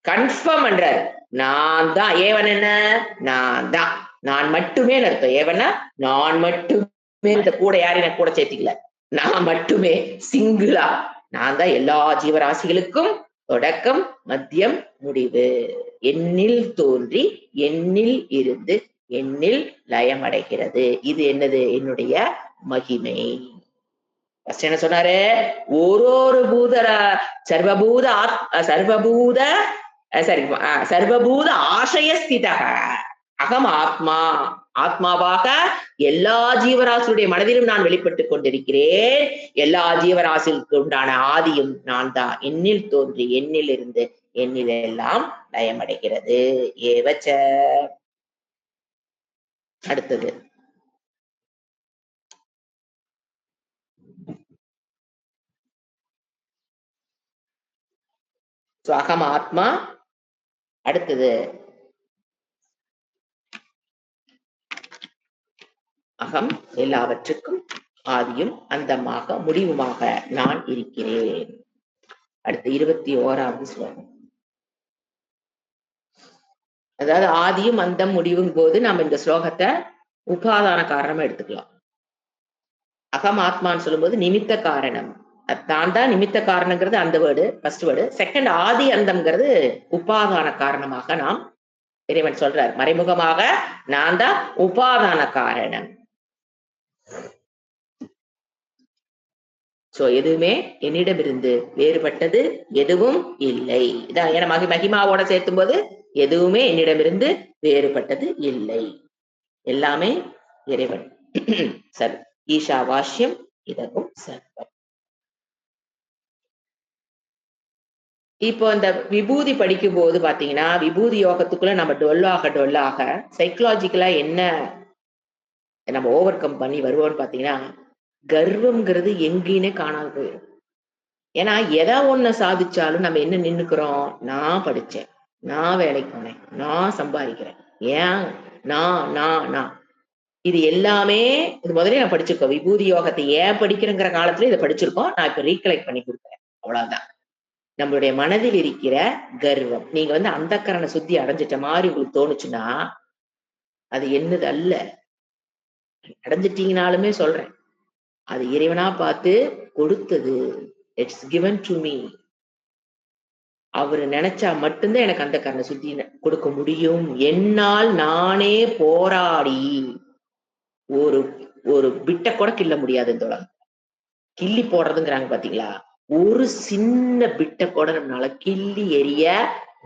A: கன்ஃபார்ம் பண்றாரு, நான் தான். ஏவன் என்ன? நான் தான், நான் மட்டுமே அர்த்தம். ஏவன்னா நான் மட்டுமே, இந்த கூட யாரையும் நான் கூட சேர்த்திக்கல, நான் மட்டுமே சிங்கிளா. நான் தான் எல்லா ஜீவராசிகளுக்கும் தொடக்கம் மத்தியம் முடிவு. என்னில் தோன்றி என்னில் இருந்து என்னில் லயமடைகிறது. இது என்னது? என்னுடைய மகிமை. என்ன சொன்னாரு? ஓரொரு சர்வபூத சர்வபூத ஆசய ஸ்திதக, அகம் ஆத்மா, ஆத்மாவாக எல்லா ஜீவராசியுடைய மனதிலும் நான் வெளிப்பட்டுக் கொண்டிருக்கிறேன். எல்லா ஜீவராசிக்கு உண்டான ஆதியும் நான் தான். என்னில் தோன்றி என்னில் இருந்து என்னில் எல்லாம் லயமடைகிறது. ஏவச்ச. அடுத்தது அகம் ஆத்மா. அடுத்தது அகம் எல்லாவற்றுக்கும் ஆதியும் அந்தமாக முடிவுமாக நான் இருக்கிறேன். அடுத்து 21வது ஸ்லோகம். அதாவது ஆதியும் அந்தம் முடிவும் போது நம்ம இந்த ஸ்லோகத்தை உபாதான காரணமா எடுத்துக்கலாம். அகம் ஆத்மான்னு சொல்லும்போது நிமித்த காரணம், தான் தான் நிமித்த காரணங்கிறது அந்த வேர்டு, ஃபர்ஸ்ட் வேர்டு. செகண்ட் ஆதி அந்தம்ங்கிறது உபாதான காரணமாக நாம் இறைவன் சொல்றார். மறைமுகமாக நான் தான் உபாதான காரணம். சோ எதுவுமே என்னிடமிருந்து வேறுபட்டது எதுவும் இல்லை. இதான் ஏன்னா மகிமாவோட சேர்த்தும் போது எதுவுமே என்னிடமிருந்து வேறுபட்டது இல்லை, எல்லாமே இறைவன். சரி, ஈஷாவாஸ்யம் இதற்கும் சர்வம். இப்போ இந்த விபூதி படிக்கும் போது பாத்தீங்கன்னா, விபூதி யோகத்துக்குள்ள நம்ம டொல்லாக சைக்கலாஜிக்கலா என்ன நம்ம ஓவர் கம் பண்ணி வருவோம்னு பாத்தீங்கன்னா, கர்வம்ங்கிறது எங்கேயுமே காணாது போயிடும். ஏன்னா எதா ஒண்ணு சாதிச்சாலும் நம்ம என்ன நின்னுக்கிறோம், நான் படிச்சேன், நான் வேலைக்கு போனேன், நான் சம்பாதிக்கிறேன், ஏன் நான் இது எல்லாமே இது முதலே நான் படிச்சிருக்கோம். விபூதி யோகத்தை ஏன் படிக்கிறேங்கிற காலத்துல இதை படிச்சிருக்கோம். நான் இப்ப ரீகலெக்ட் பண்ணி கொடுக்குறேன், அவ்வளவுதான். நம்மளுடைய மனதில் இருக்கிற கர்வம், நீங்க வந்து அந்தக்கரண சுத்தி அடைஞ்சிட்ட மாதிரி உங்களுக்கு தோணுச்சுன்னா அது என்னது அல்ல. அடைஞ்சிட்டீங்கனாலுமே சொல்றேன், அது இறைவனா பார்த்து கொடுத்தது. It's given to me. அவரு நினைச்சா மட்டும்தான் எனக்கு அந்த கரண சுத்தி கொடுக்க முடியும். என்னால் நானே போராடி ஒரு ஒரு பிட்ட கூட கிள்ள முடியாது. இந்த உலகம் கிள்ளி போடுறதுங்கிறாங்க பாத்தீங்களா, ஒரு சின்ன பிட்ட கூட நம்மளால கிள்ளி எறிய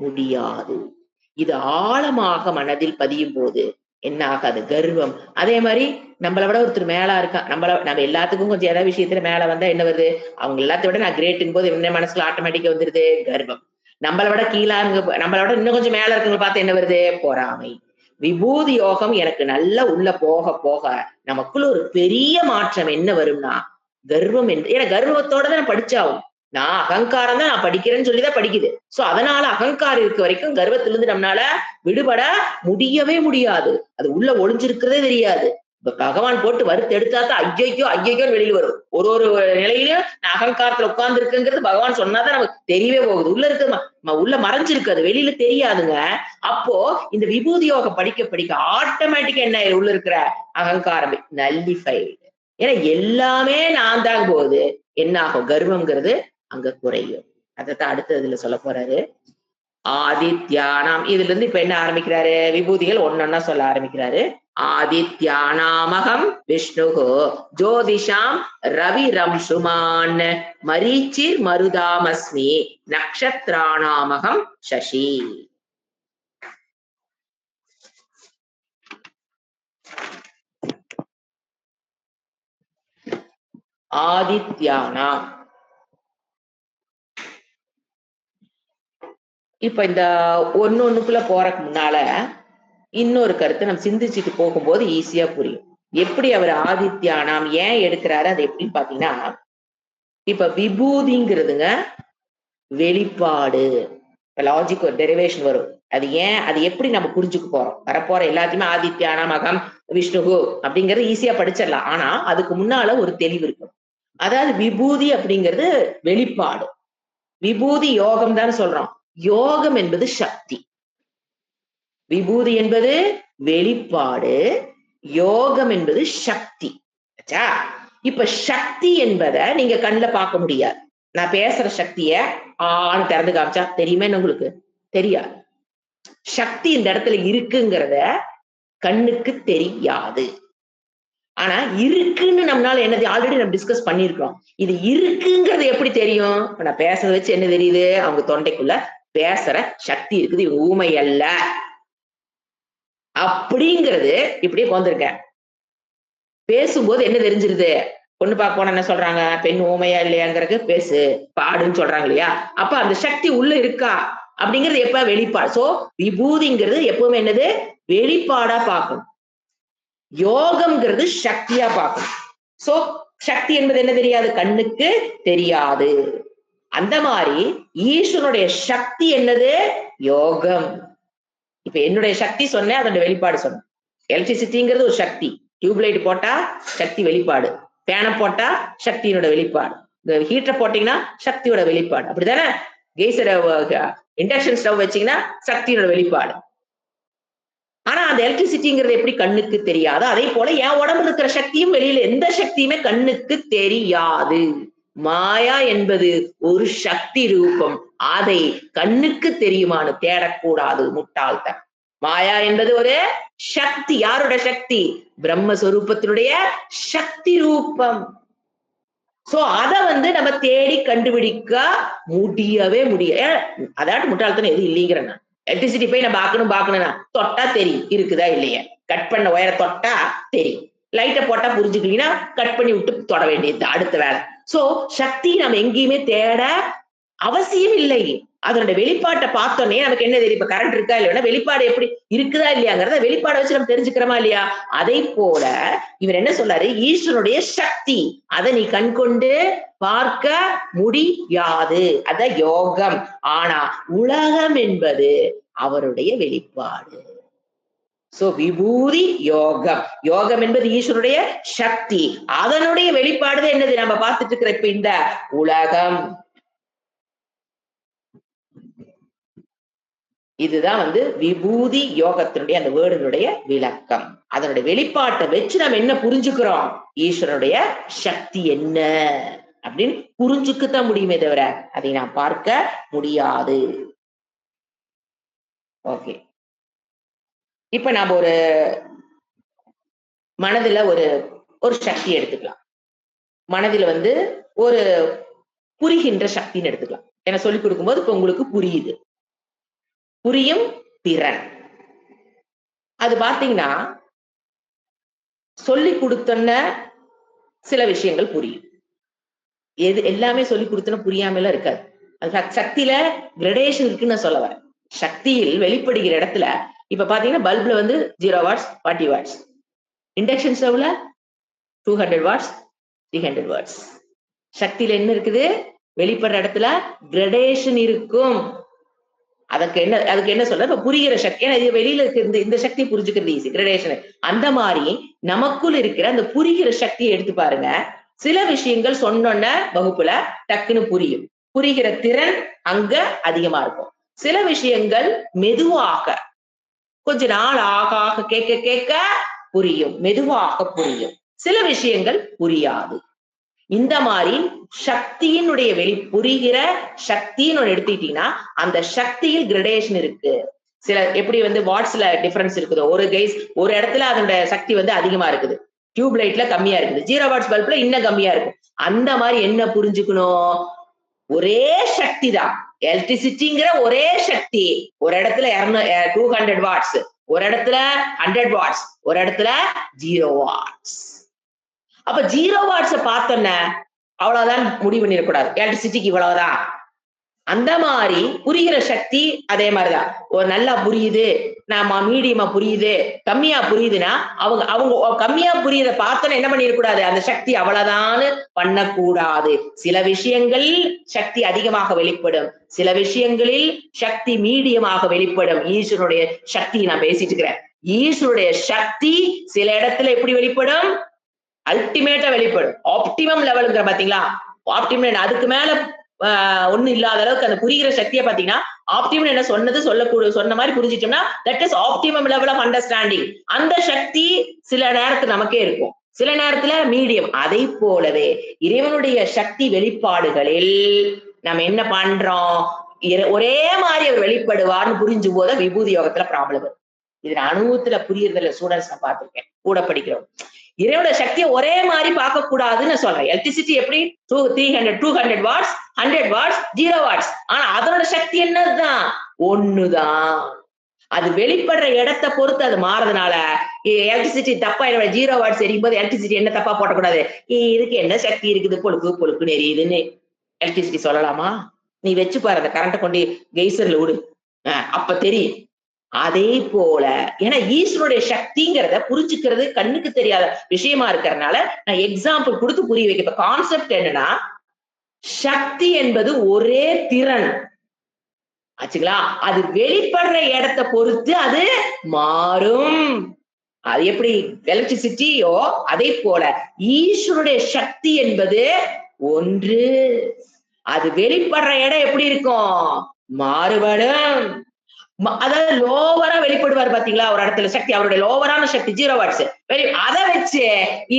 A: முடியாது. இது ஆழமாக மனதில் பதியும் போது என்ன ஆகாது? கர்வம். அதே மாதிரி நம்மளை விட ஒருத்தர் மேலா இருக்கான், நம்ம எல்லாத்துக்கும் கொஞ்சம் ஏதாவது விஷயத்துல மேல வந்தா என்ன வருது? அவங்க எல்லாத்தையும் விட நான் கிரேட்டுங்கும் போது என்ன மனசுல ஆட்டோமேட்டிக்கா வந்துருது? கர்வம். நம்மளை விட நம்மளை விட இன்னும் கொஞ்சம் மேல இருக்கவங்க பார்த்து என்ன வருது? பொறாமை. விபூதி யோகம் எனக்கு நல்லா உள்ள போக போக நமக்குள்ள ஒரு பெரிய மாற்றம் என்ன வரும்னா, கர்வம் என்று ஏன்னா கர்வத்தோட தான் படிச்சாகும். நான் அகங்காரம் தான் நான் படிக்கிறேன்னு சொல்லிதான் படிக்குது. சோ அதனால அகங்காரம் இருக்க வரைக்கும் கர்வத்திலிருந்து நம்மளால விடுபட முடியவே முடியாது. அது உள்ள ஒளிஞ்சிருக்கிறதே தெரியாது. இப்ப பகவான் போட்டு வறுத்து எடுத்தாதான் ஐயையோ ஐயையோன்னு வெளியில வரும். ஒரு ஒரு நிலையிலும் நான் அகங்காரத்துல உட்கார்ந்து இருக்குங்கிறது பகவான் சொன்னாதான் நமக்கு தெரியவே போகுது. உள்ள இருக்கு உள்ள மறைஞ்சிருக்கு, அது வெளியில தெரியாதுங்க. அப்போ இந்த விபூதி யோகம் படிக்க படிக்க ஆட்டோமேட்டிக்கா என்ன உள்ள இருக்கிற அகங்காரம் நல்லிஃபைடு. ஏன்னா எல்லாமே நான் தான் போகுது. என்ன ஆகும்? கர்வம்ங்கிறது அங்க குறையும். அதைத்தான் அடுத்ததுல சொல்ல போறாரு. ஆதித்யானாம் இதுல இருந்து இப்ப என்ன ஆரம்பிக்கிறாரு? விபூதிகள் ஒன்னொன்னா சொல்ல ஆரம்பிக்கிறாரு. ஆதித்யானாமகம் விஷ்ணுகு ஜோதிஷாம் ரவி ரம்சுமான் மரீச்சிர் மருதாமஸ்மி நக்ஷத்ராணாமகம் சசி. ஆதித்யானாம் இப்ப இந்த ஒண்ணுக்குள்ள போறதுக்கு முன்னால இன்னொரு கருத்தை நம்ம சிந்திச்சுட்டு போகும்போது ஈஸியா புரியும். எப்படி அவர் ஆதித்யானாம் ஏன் எடுக்கிறாரு அது எப்படின்னு பாத்தீங்கன்னா, இப்ப விபூதிங்கிறதுங்க வெளிப்பாடு. லாஜிக் ஒரு டெரிவேஷன் வரும். அது எப்படி நம்ம புரிஞ்சுக்க போறோம்? வரப்போற எல்லாத்தையுமே ஆதித்யானாம் அகம் விஷ்ணுகு அப்படிங்கறது ஈஸியா படிச்சிடலாம். ஆனா அதுக்கு முன்னால ஒரு தெளிவு இருக்கும். அதாவது விபூதி அப்படிங்கிறது வெளிப்பாடு. விபூதி யோகம் தான் சொல்றோம். யோகம் என்பது சக்தி. விபூதி என்பது வெளிப்பாடு, யோகம் என்பது சக்தி. இப்ப சக்தி என்பதை நீங்க கண்ணுல பார்க்க முடியாது. நான் பேசுற சக்திய ஆன்னு திறந்து காமிச்சா தெரியுமே உங்களுக்கு? தெரியாது. சக்தி இந்த இடத்துல இருக்குங்கிறத கண்ணுக்கு தெரியாது. ஆனா இருக்குன்னு நம்மளால என்னது ஆல்ரெடி நம்ம டிஸ்கஸ் பண்ணிருக்கோம். இது இருக்குங்கிறது எப்படி தெரியும்? நான் பேசுறத வச்சு என்ன தெரியுது? அவங்க தொண்டைக்குள்ள பேசுற சக்தி இருக்குது, இவங்க ஊமை அல்ல அப்படிங்கிறது இப்படியே வந்திருக்கேன். பேசும்போது என்ன தெரிஞ்சிருது? பொண்ணு பார்க்க போனா என்ன சொல்றாங்க? பெண் ஊமையா இல்லையாங்கிறது பேசு பாடுன்னு சொல்றாங்க இல்லையா? அப்ப அந்த சக்தி உள்ள இருக்கா அப்படிங்கிறது எப்ப வெளிப்பாடு. சோ விபூதிங்கிறது எப்பவுமே என்னது? வெளிப்பாடா பார்க்கணும். யோகம்ங்கிறது சக்தியா பார்க்கணும். சோ சக்தி என்பது என்ன தெரியாது? கண்ணுக்கு தெரியாது. அந்த மாதிரி ஈஸ்வரனுடைய சக்தி என்னது? யோகம். இப்ப என்னுடைய சக்தி சொன்னேன், அதோட வெளிப்பாடு சொன்னேன். எலக்ட்ரிசிட்டிங்கிறது ஒரு சக்தி. டியூப்லைட் போட்டா சக்தி வெளிப்பாடு, ஃபேனை போட்டா சக்தியோட வெளிப்பாடு, ஹீட்டர் போட்டீங்கன்னா சக்தியோட வெளிப்பாடு. அப்படித்தானே? கெய்சர் இண்டக்ஷன் ஸ்டவ் வச்சீங்கன்னா சக்தியோட வெளிப்பாடு. ஆனா அந்த எலக்ட்ரிசிட்டிங்கிறது எப்படி கண்ணுக்கு தெரியாது? அதே போல என் உடம்புல இருக்கிற சக்தியும் வெளியில எந்த சக்தியுமே கண்ணுக்கு தெரியாது. மாயா என்பது ஒரு சக்தி ரூபம். அதை கண்ணுக்கு தெரியுமான்னு தேடக்கூடாது, முட்டாள்தான். மாயா என்பது ஒரு சக்தி. யாரோட சக்தி? பிரம்மஸ்வரூபத்தினுடைய சக்தி ரூபம். சோ அத நம்ம தேடி கண்டுபிடிக்க முடியவே முடியாது. அதாவது முட்டாள்தனம் எது இல்லைங்கிற நான். எலக்ட்ரிசிட்டி போய் நம்ம பார்க்கணும்னா தொட்டா தெரியும் இருக்குதா இல்லையா. கட் பண்ண ஒயரை தொட்டா தெரியும். லைட்டை போட்டா புரிஞ்சுக்கலாம், கட் பண்ணி விட்டு தொட வேண்டியது அடுத்த வேலை. சோ சக்தி நம்ம எங்கேயுமே தேட அவசியம் இல்லை. அதனுடைய வெளிப்பாட்டை பார்த்தோன்னே நமக்கு என்ன தெரியும்? இப்ப கரண்ட் இருக்கா இல்லையா, வெளிப்பாடு எப்படி இருக்குதா இல்லையாங்கிறத வெளிப்பாடை வச்சு நம்ம தெரிஞ்சுக்கிறோமா இல்லையா? அதை போல இவர் என்ன சொல்றாரு? ஈஸ்வரனுடைய சக்தி, அதை நீ கண் கொண்டு பார்க்க முடியாது. அத யோகம். ஆனா உலகம் என்பது அவருடைய வெளிப்பாடு. சோ விபூதி யோகம். யோகம் என்பது ஈஸ்வருடைய சக்தி, அதனுடைய வெளிப்பாடு என்னது? நம்ம பார்த்துட்டு இருக்கிற இப்ப இந்த உலகம். இதுதான் விபூதி யோகத்தினுடைய அந்த வேர்டினுடைய விளக்கம். அதனுடைய வெளிப்பாட்டை வச்சு நம்ம என்ன புரிஞ்சுக்கிறோம்? ஈஸ்வரனுடைய சக்தி என்ன அப்படின்னு புரிஞ்சுக்கத்தான் முடியுமே தவிர அதை நான் பார்க்க முடியாது. ஓகே, இப்ப நாம ஒரு மனதுல ஒரு சக்தி எடுத்துக்கலாம். மனதில் ஒரு புரிகின்ற சக்தின்னு எடுத்துக்கலாம். ஏன்னா சொல்லிக் கொடுக்கும்போது இப்ப உங்களுக்கு புரியுது, புரியும் திறன். அது பாத்தீங்கன்னா சொல்லி கொடுத்தன சில விஷயங்கள் புரியும். எல்லாமே சொல்லி கொடுத்தன புரியாமல இருக்காது. சக்தியில கிரடேஷன் இருக்குன்னு நான் சொல்ல வரேன். சக்தியில் வெளிப்படுகிற இடத்துல இப்ப பாத்தீங்கன்னா பல்ப்ல வந்து 0 வாட்ஸ் 40 வாட்ஸ், இண்டக்ஷன் ஸ்டவ்ல 200 வாட்ஸ் 300 வாட்ஸ். சக்தியில என்ன இருக்குது? வெளிப்படுற இடத்துல கிரடேஷன் இருக்கும். அதுக்கு என்ன சொல்ற? இப்ப புரிகிற சக்தி, ஏன்னா இது வெளியில இருக்கு, இந்த சக்தி புரிஞ்சுக்கிறது ஈஸி, கிரடேஷன். அந்த மாதிரி நமக்குள் இருக்கிற அந்த புரிகிற சக்தியை எடுத்து பாருங்க. சில விஷயங்கள் சொன்னோன்ன வகுப்புல டக்குன்னு புரியும், புரிகிற திறன் அங்க அதிகமா இருக்கும். சில விஷயங்கள் மெதுவாக கொஞ்ச நாள் ஆக ஆக கேட்க கேட்க புரியும், மெதுவாக புரியும். சில விஷயங்கள் புரியாது. இந்த மாதிரி சக்தியினுடைய புரிகிற சக்தின்னு ஒண்ணு எடுத்துக்கிட்டீங்கன்னா அந்த சக்தியில் கிரடேஷன் இருக்கு. சில எப்படி வந்து வாட்ஸ்ல டிஃபரன்ஸ் இருக்குது, ஒரு இடத்துல அதோட சக்தி வந்து அதிகமா இருக்குது, டியூப் லைட்ல கம்மியா இருக்குது, 0 வாட்ஸ் பல்ப்ல இன்னும் கம்மியா இருக்கும். அந்த மாதிரி என்ன புரிஞ்சுக்கணும்? ஒரே சக்தி தான், எலக்ட்ரிசிட்டிங்கிற ஒரே சக்தி. ஒரு இடத்துல 200 வாட்ஸ், ஒரு இடத்துல 100 வாட்ஸ், ஒரு இடத்துல 0 வாட்ஸ். அப்ப 0 வாட்ஸ பார்த்தோன்ன அவ்வளவுதான் முடிவு பண்ணிடக்கூடாது, எலக்ட்ரிசிட்டிக்கு இவ்வளவுதான். அந்த மாதிரி புரிகிற சக்தி அதே மாதிரிதான். ஒரு நல்லா புரியுது, நம்ம மீடியமா புரியுது, கம்மியா புரியுதுன்னா அவங்க கம்மியா புரியுத பார்த்தோன்னு என்ன பண்ணிடக்கூடாது, அந்த சக்தி அவ்வளவுதான்னு பண்ணக்கூடாது. சில விஷயங்களில் சக்தி அதிகமாக வெளிப்படும், சில விஷயங்களில் சக்தி மீடியமாக வெளிப்படும். ஈஸ்வருடைய சக்தி நான் பேசிட்டு இருக்கிறேன். ஈஸ்வருடைய சக்தி சில இடத்துல எப்படி வெளிப்படும்? அல்டிமேட்டா வெளிப்படும். ஆப்டிமம் லெவலுங்கிற பாத்தீங்களா? ஆப்டிமம் அதுக்கு மேல ஒண்ணு இல்லாத அளவுக்கு அந்த புரிகிற சக்தியை பாத்தீங்கன்னா, ஆப்டிமம் என்ன சொன்ன மாதிரி புரிஞ்சிட்டோம்னா that is optimum level of understanding. அந்த சக்தி சில நேரத்துக்கு நமக்கே இருக்கும், சில நேரத்துல மீடியம். அதை போலவே இறைவனுடைய சக்தி வெளிப்பாடுகளில் நம்ம என்ன பண்றோம்? ஒரே மாதிரி அவர் வெளிப்படுவார்னு புரிஞ்சு போத விபூதி யோகத்துல ப்ராப்ளம். இது அனுபவத்துல புரியறதுல ஸ்டூடெண்ட்ஸ் நான் பார்த்திருக்கேன், கூட படிக்கிறோம். இறைவனோட சக்தியை ஒரே மாதிரி பார்க்க கூடாதுன்னு சொல்றேன். எலக்ட்ரிசிட்டி எப்படி 200 வாட்ஸ், 100 வாட்ஸ், 0 வாட்ஸ். ஆனா அதனோட சக்தி என்னதுதான்? ஒண்ணுதான். அது வெளிப்படுற இடத்தை பொறுத்து அது மாறதுனால எலக்ட்ரிசிட்டி தப்பா 0 வாட்ஸ் எரியும் போது எலக்ட்ரிசிட்டி என்ன தப்பா போட்டக்கூடாது, இதுக்கு என்ன சக்தி இருக்குது, பொழுக்குன்னு எரியுதுன்னு எலக்ட்ரிசிட்டி சொல்லலாமா? நீ வச்சு பாரு, அந்த கரண்ட்டை கொண்டு கெய்சர்ல விடு, அப்ப தெரியும். அதே போல ஏன்னா ஈஸ்வருடைய சக்திங்கிறத புரிஞ்சுக்கிறது கண்ணுக்கு தெரியாத விஷயமா இருக்கிறதுனால நான் எக்ஸாம்பிள் கொடுத்து புரிய வைக்க. கான்செப்ட் என்னன்னா, சக்தி என்பது ஒரே திறன் ஆச்சுங்களா, அது வெளிப்படுற இடத்தை பொறுத்து அது மாறும். அது எப்படி எலக்ட்ரிசிட்டியோ அதே போல ஈஸ்வருடைய சக்தி என்பது ஒன்று. அது வெளிப்படுற இடம் எப்படி இருக்கும்? மாறுபடும். அதாவது லோவரா வெளிப்படுவார் பாத்தீங்களா ஒரு இடத்துல சக்தி, அவருடைய லோவரான சக்தி 0 வாட்ஸ். அதை வச்சு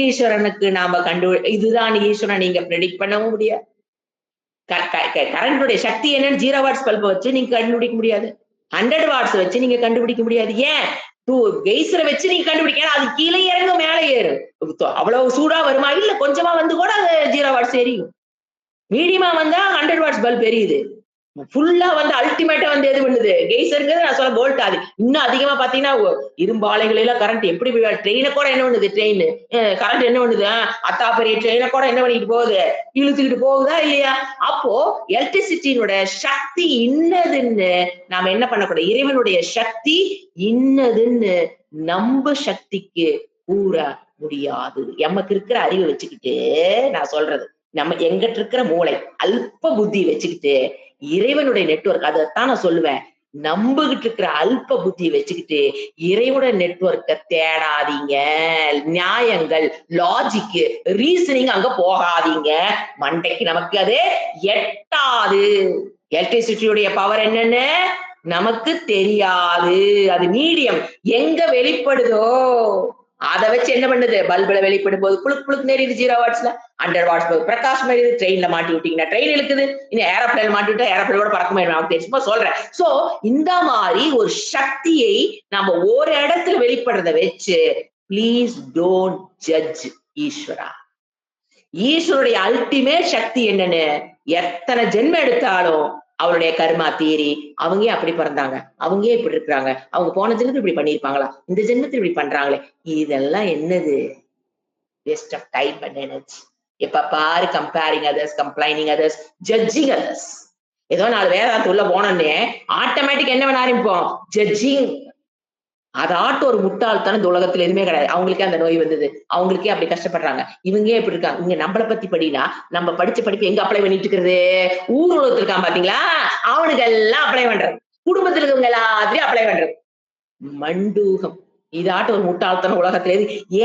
A: ஈஸ்வரனுக்கு நாம இதுதான் ஈஸ்வரன் நீங்க ப்ரெடிக்ட் பண்ணவும் முடியாது. கரண்டுடைய சக்தி என்னன்னு 0 வாட்ஸ் பல்ப வச்சு நீங்க கண்டுபிடிக்க முடியாது, 100 வாட்ஸ் வச்சு நீங்க கண்டுபிடிக்க முடியாது. ஏன்? கெய்சரை வச்சு நீங்க கண்டுபிடிக்க, அது கீழே இறங்க மேலே ஏறும். அவ்வளவு சூடா வருமா? இல்ல, கொஞ்சமா வந்து கூட அது 0 வாட்ஸ் எரியும். மீடியமா வந்தா 100 வாட்ஸ் பல்ப் எரியுது. ஃபுல்லா வந்து அல்டிமேட்டா வந்து எது பண்ணுது? கெய்சர்ங்கிறது நான் சொல்ல வோல்ட். அது இன்னும் அதிகமா பாத்தீங்கன்னா இரும்பு ஆலைகள் எல்லாம் கரண்ட் எப்படி ட்ரெயினை கூட என்ன பண்ணுது, ட்ரெயின் கரண்ட் என்ன பண்ணுது, அத்தா பெரிய ட்ரெயினை கூட என்ன பண்ணிட்டு போகுது, இழுத்துக்கிட்டு போகுதா இல்லையா? அப்போ எலக்ட்ரிசிட்டியோட சக்தி இன்னதுன்னு நாம என்ன பண்ணக்கூடாது, இறைவனுடைய சக்தி இன்னதுன்னு நம்ம சக்திக்கு கூற முடியாது. எமக்கு இருக்கிற அறிவை வச்சுக்கிட்டு நான் சொல்றது, நம்ம எங்கிட்ட இருக்கிற மூளை அல்ப புத்தி வச்சுக்கிட்டு இறைவனுடைய நெட்வொர்க், அதைத்தான் நான் சொல்லுவேன், நம்பிக்கிட்டு இருக்கிற அல்ப புத்தியை வச்சுக்கிட்டு இறைவனுடைய நெட்வொர்க்கை தேடாதீங்க. நியாயங்கள், லாஜிக், ரீசனிங் அங்க போகாதீங்க. மண்டைக்கு நமக்கு அது எட்டாது. எலக்ட்ரிசிட்டியுடைய பவர் என்னன்னு நமக்கு தெரியாது. அது மீடியம் எங்க வெளிப்படுதோ அதை வச்சு என்ன பண்ணுது, பல்புல வெளிப்படும் போது புளுக்கு நெறியுது 0 வாட்ஸ்ல, 100 வாட்ஸ் பிரகாசம் எரியுது. ட்ரெயின்ல மாட்டி விட்டீங்கன்னா ட்ரெயின் இழுக்குது, இன்னும் ஏரோப்ளேன் மாட்டி விட்டா ஏரோப்ளேனோட பறக்க சொல்றேன். சோ இந்த மாதிரி ஒரு சக்தியை நம்ம ஒரு இடத்துல வெளிப்படுறத வச்சு பிளீஸ் டோன்ட் ஜட்ஜ் ஈஸ்வரா. ஈஸ்வருடைய அல்டிமேட் சக்தி என்னன்னு, எத்தனை ஜென்மம் எடுத்தாலும் அவருடைய கர்மா தீரி அவங்க அப்படி பிறந்தாங்க, அவங்க இப்படி இருக்கிறாங்க, அவங்க போன ஜென்மத்தில் இப்படி பண்ணிருப்பாங்களா, இந்த ஜென்மத்தில் இப்படி பண்றாங்களே, இதெல்லாம் என்னது? Waste of time and energy. எப்ப பாரு comparing others, complaining others, judging others. ஏதோ 4 வேதாந்தம் உள்ள போனோன்னே ஆட்டோமேட்டிக் என்ன பண்ண ஆரம்பிப்போம்? ஜட்ஜிங். அதாட்டும் ஒரு முட்டாள்தனம் இந்த உலகத்துல எதுவுமே கிடையாது. அவங்களுக்கே அந்த நோய் வந்தது. அவங்களுக்கே அப்படி கஷ்டப்படுறாங்க. இவங்க ஏன் இப்படி இருக்காங்க? இங்க நம்மள பத்தி படினா, நம்ம படிச்ச படிப்பு எங்க அப்ளை பண்ணிட்டு இருக்கிறது? ஊர் உலகத்துல இருக்கான் பாத்தீங்களா? அவனுக்கு எல்லாம் அப்ளை பண்றது. குடும்பத்துல இருக்கவங்க எல்லாத்தையும் அப்ளை பண்றது. மண்டூகம். இதாட்டும் ஒரு முட்டாள்தனம் உலகத்துல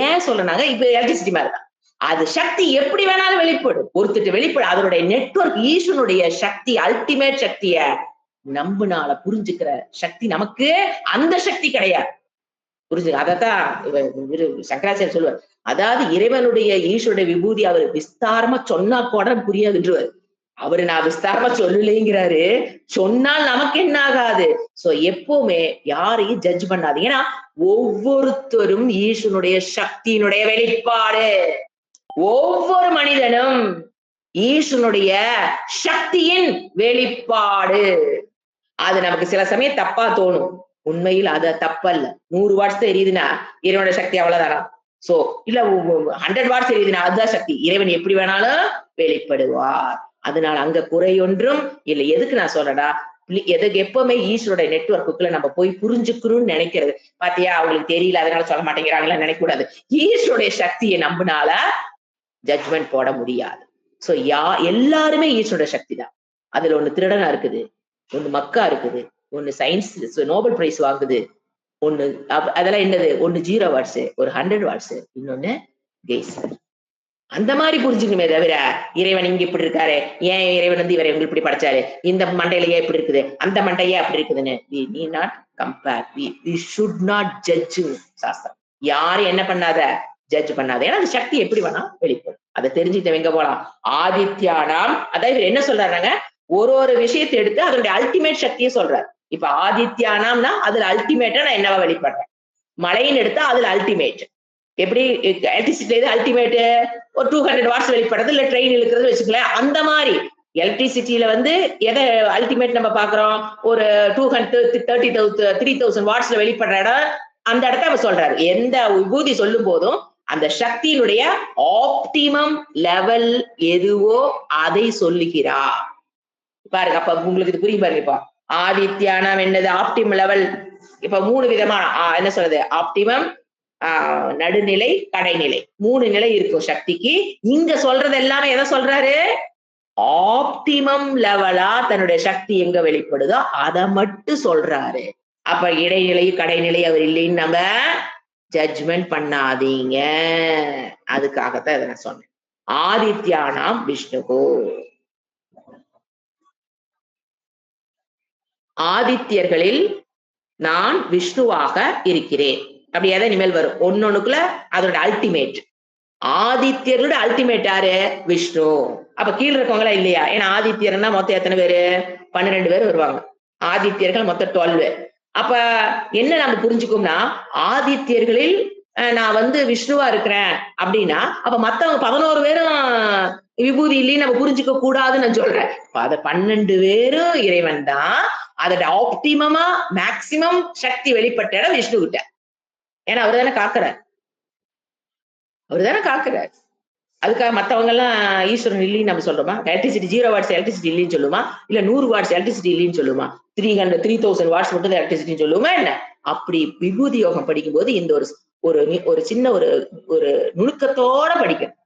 A: ஏன் சொல்றேன்னாங்க, இப்ப எலக்ட்ரிசிட்டி மாரி தான். அது சக்தி எப்படி வேணாலும் வெளிப்படும். ஒருத்தர்ட்ட வெளிப்படும். அதனுடைய நெட்வொர்க் ஈஸ்வரனுடைய சக்தி, அல்டிமேட் சக்திய நம்புனால புரிஞ்சுக்கிற சக்தி நமக்கு அந்த சக்தி கிடையாது. புரிஞ்சு அதத்தான் இவரு சங்கராச்சாரியர் சொல்லுவார். அதாவது இறைவனுடைய ஈஸ்வருடைய விபூதி அவர் விஸ்தாரமா சொன்னா கூட புரியாதுன்றவர். அவரு நான் விஸ்தாரமா சொல்லலைங்கிறாரு. சொன்னால் நமக்கு என்ன ஆகாது. சோ எப்பவுமே யாரையும் ஜட்ஜ் பண்ணாது. ஏன்னா ஒவ்வொருத்தரும் ஈஸ்வனுடைய சக்தியினுடைய வெளிப்பாடு. ஒவ்வொரு மனிதனும் ஈஸ்வனுடைய சக்தியின் வெளிப்பாடு. அது நமக்கு சில சமயம் தப்பா தோணும். உண்மையில் அது தப்பல்ல. 100 வாட்ஸ் தான் எரியுதுன்னா, இறைவனோட சக்தி அவ்வளவுதானா? சோ இல்ல 100 வாட்ஸ் எரியுதுன்னா அதுதான் சக்தி. இறைவன் எப்படி வேணாலும் வெளிப்படுவார். அதனால அங்க குறையொன்றும் இல்ல. எதுக்கு நான் சொல்றேன்னா, எதுக்கு எப்பவுமே ஈஸ்வரோட நெட்வொர்க்குள்ள நம்ம போய் புரிஞ்சுக்கணும்னு நினைக்கிறது. பாத்தியா அவங்களுக்கு தெரியல அதனால சொல்ல மாட்டேங்கிறாங்களா நினைக்க கூடாது. ஈஸ்வருடைய சக்தியை நம்பினால ஜட்ஜ்மெண்ட் போட முடியாது. சோ எல்லாருமே ஈஸ்வரோட சக்தி தான். அதுல ஒண்ணு திருடனா இருக்குது, ஒண்ணு மக்கா இருக்குது, ஒண்ணு சயின்ஸ் நோபல் பிரைஸ் வாங்குது, ஒண்ணு அதெல்லாம் என்னது? ஒண்ணு 0 வாட்ஸ், ஒரு 100 வாட்ஸ், இன்னொன்னு கெய்சர். அந்த மாதிரி புரிஞ்சுக்கணுமே தவிர இறைவன் இங்க இப்படி இருக்காரு, ஏன் இறைவன் வந்து இவரை இப்படி படைச்சாரு, இந்த மண்டையிலேயே இப்படி இருக்குது, அந்த மண்டையே அப்படி இருக்குதுன்னு we need not compare. We should not judge சாஸ்திரம். யாரும் என்ன பண்ணாத ஜட்ஜ் பண்ணாத. ஏன்னா அந்த சக்தி எப்படி வேணா வெளிப்படும். அதை தெரிஞ்சுட்டு எங்க போலாம்? ஆதித்யானாம். அதாவது இவர் என்ன சொல்றாருங்க, ஒரு விஷயத்தை எடுத்து அதனுடைய அல்டிமேட் சக்தியை சொல்றாரு. இப்ப ஆதித்யானாம்னா அதுல அல்டிமேட்டா நான் என்னவா வெளிப்படுறேன்? மழைன்னு எடுத்தா அதுல அல்டிமேட். எப்படி எலக்ட்ரிசிட்டி அல்டிமேட் ஒரு 200 வாட்ஸ் வெளிப்படுறது, இல்ல ட்ரெயின் இழுக்கிறது வச்சுக்கலாம். அந்த மாதிரி எலக்ட்ரிசிட்டியில வந்து எதை அல்டிமேட் நம்ம பாக்குறோம்? ஒரு 3000 வாட்ஸ்ல வெளிப்படுற இடம், அந்த இடத்த அவர் சொல்றாரு. எந்த விபூதி சொல்லும் போதும் அந்த சக்தியினுடைய ஆப்டிமம் லெவல் எதுவோ அதை சொல்லுகிறார். பாருங்க, அப்ப உங்களுக்கு இது புரியும் பாருங்க. இப்ப ஆதித்யானம் என்னது? Optimum level. இப்ப 3 விதமா என்ன சொல்றது? ஆப்டிமம், நடுநிலை, கடைநிலை, 3 நிலை இருக்கும் சக்திக்கு. இங்க சொல்றது எல்லாமே எதை சொல்றாரு? ஆப்டிமம் லெவலா தன்னுடைய சக்தி எங்க வெளிப்படுதோ அதை மட்டும் சொல்றாரு. அப்ப இடைநிலை கடைநிலை அவர் இல்லைன்னு நம்ம ஜட்ஜ்மெண்ட் பண்ணாதீங்க. அதுக்காகத்தான் இதை நான் சொன்னேன். ஆதித்யானாம் விஷ்ணுகோ. ஆதித்யர்களில் நான் விஷ்ணுவாக இருக்கிறேன். அப்படி எதை இனிமேல் வரும் ஒன்னொன்னுக்குள்ள அதோட அல்டிமேட். ஆதித்யர்களோட அல்டிமேட் யாரு? விஷ்ணு. அப்ப கீழே இருக்கவங்களா இல்லையா? ஏன்னா ஆதித்யர்னா மொத்தம் எத்தனை பேரு? 12 பேர் வருவாங்க. ஆதித்யர்கள் மொத்தம் 12. அப்ப என்ன நம்ம புரிஞ்சுக்கோம்னா, ஆதித்யர்களில் நான் வந்து விஷ்ணுவா இருக்கிறேன் அப்படின்னா, அப்ப மத்தவங்க 11 பேரும் விபூதி இல்லைன்னு நம்ம புரிஞ்சுக்க கூடாதுன்னு நான் சொல்றேன். அத 12 பேரும் இறைவன் தான். அதோட ஆப்டிமமா மேக்சிமம் சக்தி வெளிப்பட்ட இடம் விஷ்ணு கிட்ட. ஏன்னா அவர் தானே காக்குறார். அவர் தானே காக்குறார். அதுக்காக மத்தவங்க எல்லாம் ஈஸ்வரன் இல்லைன்னு நம்ம சொல்றோமா? எலக்ட்ரிசிட்டி 0 வாட்ஸ் எலக்ட்ரிசிட்டி இல்லைன்னு சொல்லுமா? இல்ல 100 வாட்ஸ் எலக்ட்ரிசிட்டி இல்லைன்னு சொல்லுமா? 3000 வாட்ஸ் மட்டும் எலக்ட்ரிசிட்டி சொல்லுமா என்ன? அப்படி விபூதி யோகம் படிக்கும்போது இந்த ஒரு சின்ன ஒரு நுணுக்கத்தோட படிக்கணும்.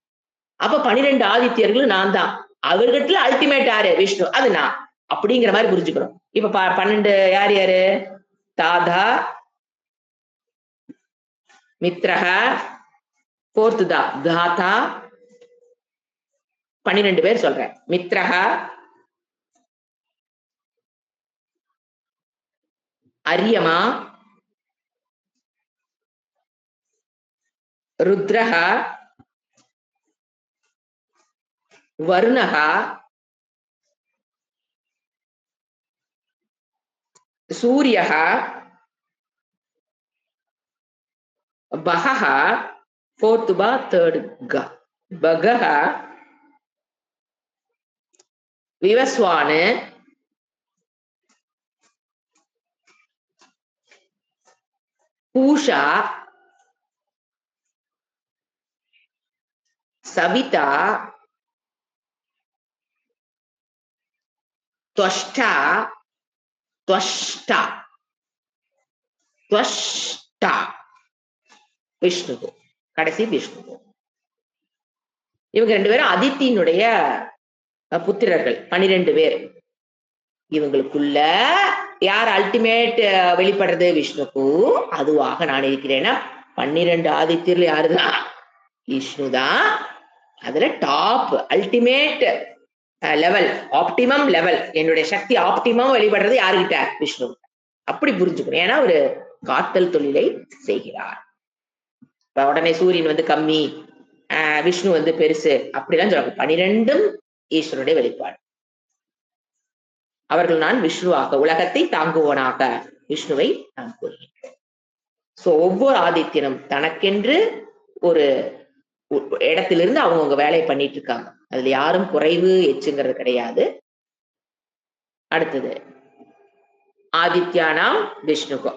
A: அப்ப 12 ஆதித்யர்களும் நான் தான். அவர்கிட்ட அல்டிமேட் யாரு? விஷ்ணு. அது நான். அப்படிங்கிற மாதிரி புரிஞ்சுக்கணும். இப்ப 12 யார் யாரு? தாதா, மித்ரஹ, போர்த்து தாத்தா, 12 பேர் சொல்றேன். மித்ரஹா, அரியமா, ருத்ரஹா, வருணஹா, சூரியஹா, பகஹா, fourth பா third கா, பகஹா, விவஸ்வானு, பூஷா, சவிதா, त्वष्टा त्वष्टा त्वष्टा விஷ்ணு, கடைசி விஷ்ணு. இவங்க 2 பேரும் அதித்தியினுடைய புத்திரர்கள், 12 பேர். இவங்களுக்குள்ள யார் அல்டிமேட் வெளிப்படுறது? விஷ்ணுக்கு. அதுவாக நான் இருக்கிறேன்னா 12 ஆதித்யர்ல யாருதான்? விஷ்ணுதான். அதுல top ultimate level, optimum level, என்னுடைய சக்தி ஆப்டிமம் வெளிப்படுறது யாருகிட்ட? விஷ்ணு. அப்படி புரிஞ்சுக்கணும். ஏன்னா ஒரு காத்தல் தொழிலை செய்கிறார். உடனே சூரியன் வந்து கம்மி, விஷ்ணு வந்து பெருசு அப்படிலாம் சொல்றாங்க. 12ம் ஈஸ்வருடைய வெளிப்பாடு. அவர்கள் நான் விஷ்ணுவாக, உலகத்தை தாங்குவோனாக விஷ்ணுவை நான் கூறுகின்றேன். சோ ஒவ்வொரு ஆதித்யனும் தனக்கென்று ஒரு இடத்திலிருந்து அவங்கவுங்க வேலையை பண்ணிட்டு இருக்காங்க. அதுல யாரும் குறைவு எச்சுங்கிறது கிடையாது. அடுத்தது ஆதித்யானாம் விஷ்ணுக்கு,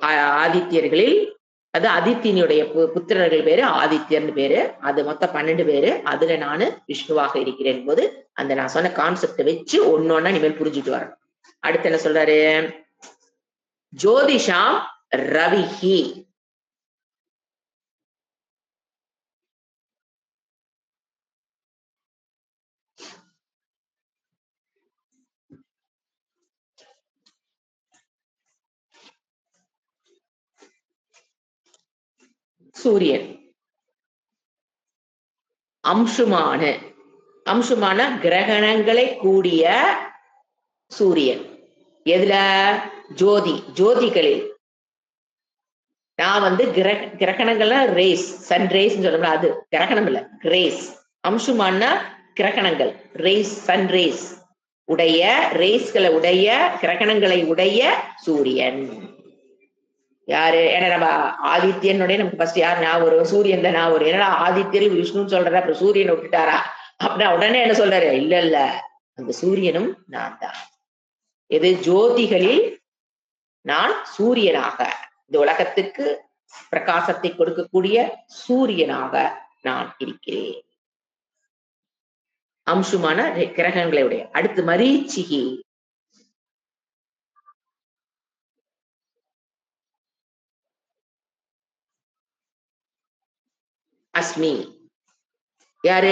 A: ஆதித்யர்களில் அது அதித்தினுடைய புத்திரர்கள் பேரு ஆதித்யர்னு பேரு. அது மொத்தம் 12 பேரு. அதுல நானு விஷ்ணுவாக இருக்கிறேன் போது அந்த நான் சொன்ன கான்செப்டை வச்சு ஒன்னொன்னா இனிமேல் புரிஞ்சுட்டு வரணும். அடுத்து என்ன சொல்றாரு? ஜோதிஷாம் ரவிஹி, சூரியன். அம்சுமான, அம்சுமான கிரகணங்களை கூடிய சூரியன். எதுல? ஜோதி, ஜோதிகளில். நான் வந்து கிரகணங்கள்ல ரேஸ், சன் ரேஸ் சொல்லலாம், அது கிரகணம் இல்ல, ரேஸ். அம்சுமான கிரகணங்கள், ரேஸ், சன் ரேஸ் உடைய, ரேஸ்களை உடைய, கிரகணங்களை உடைய சூரியன் யாரு? ஏன்னா நம்ம ஆதித்யனுடைய நமக்கு ஃபர்ஸ்ட் யார் நான் ஒரு சூரியன் தான் நான் ஒரு, ஏன்னா ஆதித்யன் விஷ்ணுன்னு சொல்ற, அப்புறம் சூரியனை விட்டுட்டாரா அப்படின்னா உடனே என்ன சொல்றாரு? இல்ல இல்ல, அந்த சூரியனும் நான் தான். எது? ஜோதிகளில் நான் சூரியனாக, இந்த உலகத்துக்கு பிரகாசத்தை கொடுக்கக்கூடிய சூரியனாக நான் இருக்கிறேன். அம்சுமான கிரகங்களை உடைய. அடுத்து மரீச்சிகி, அஸ்மி. யாரு?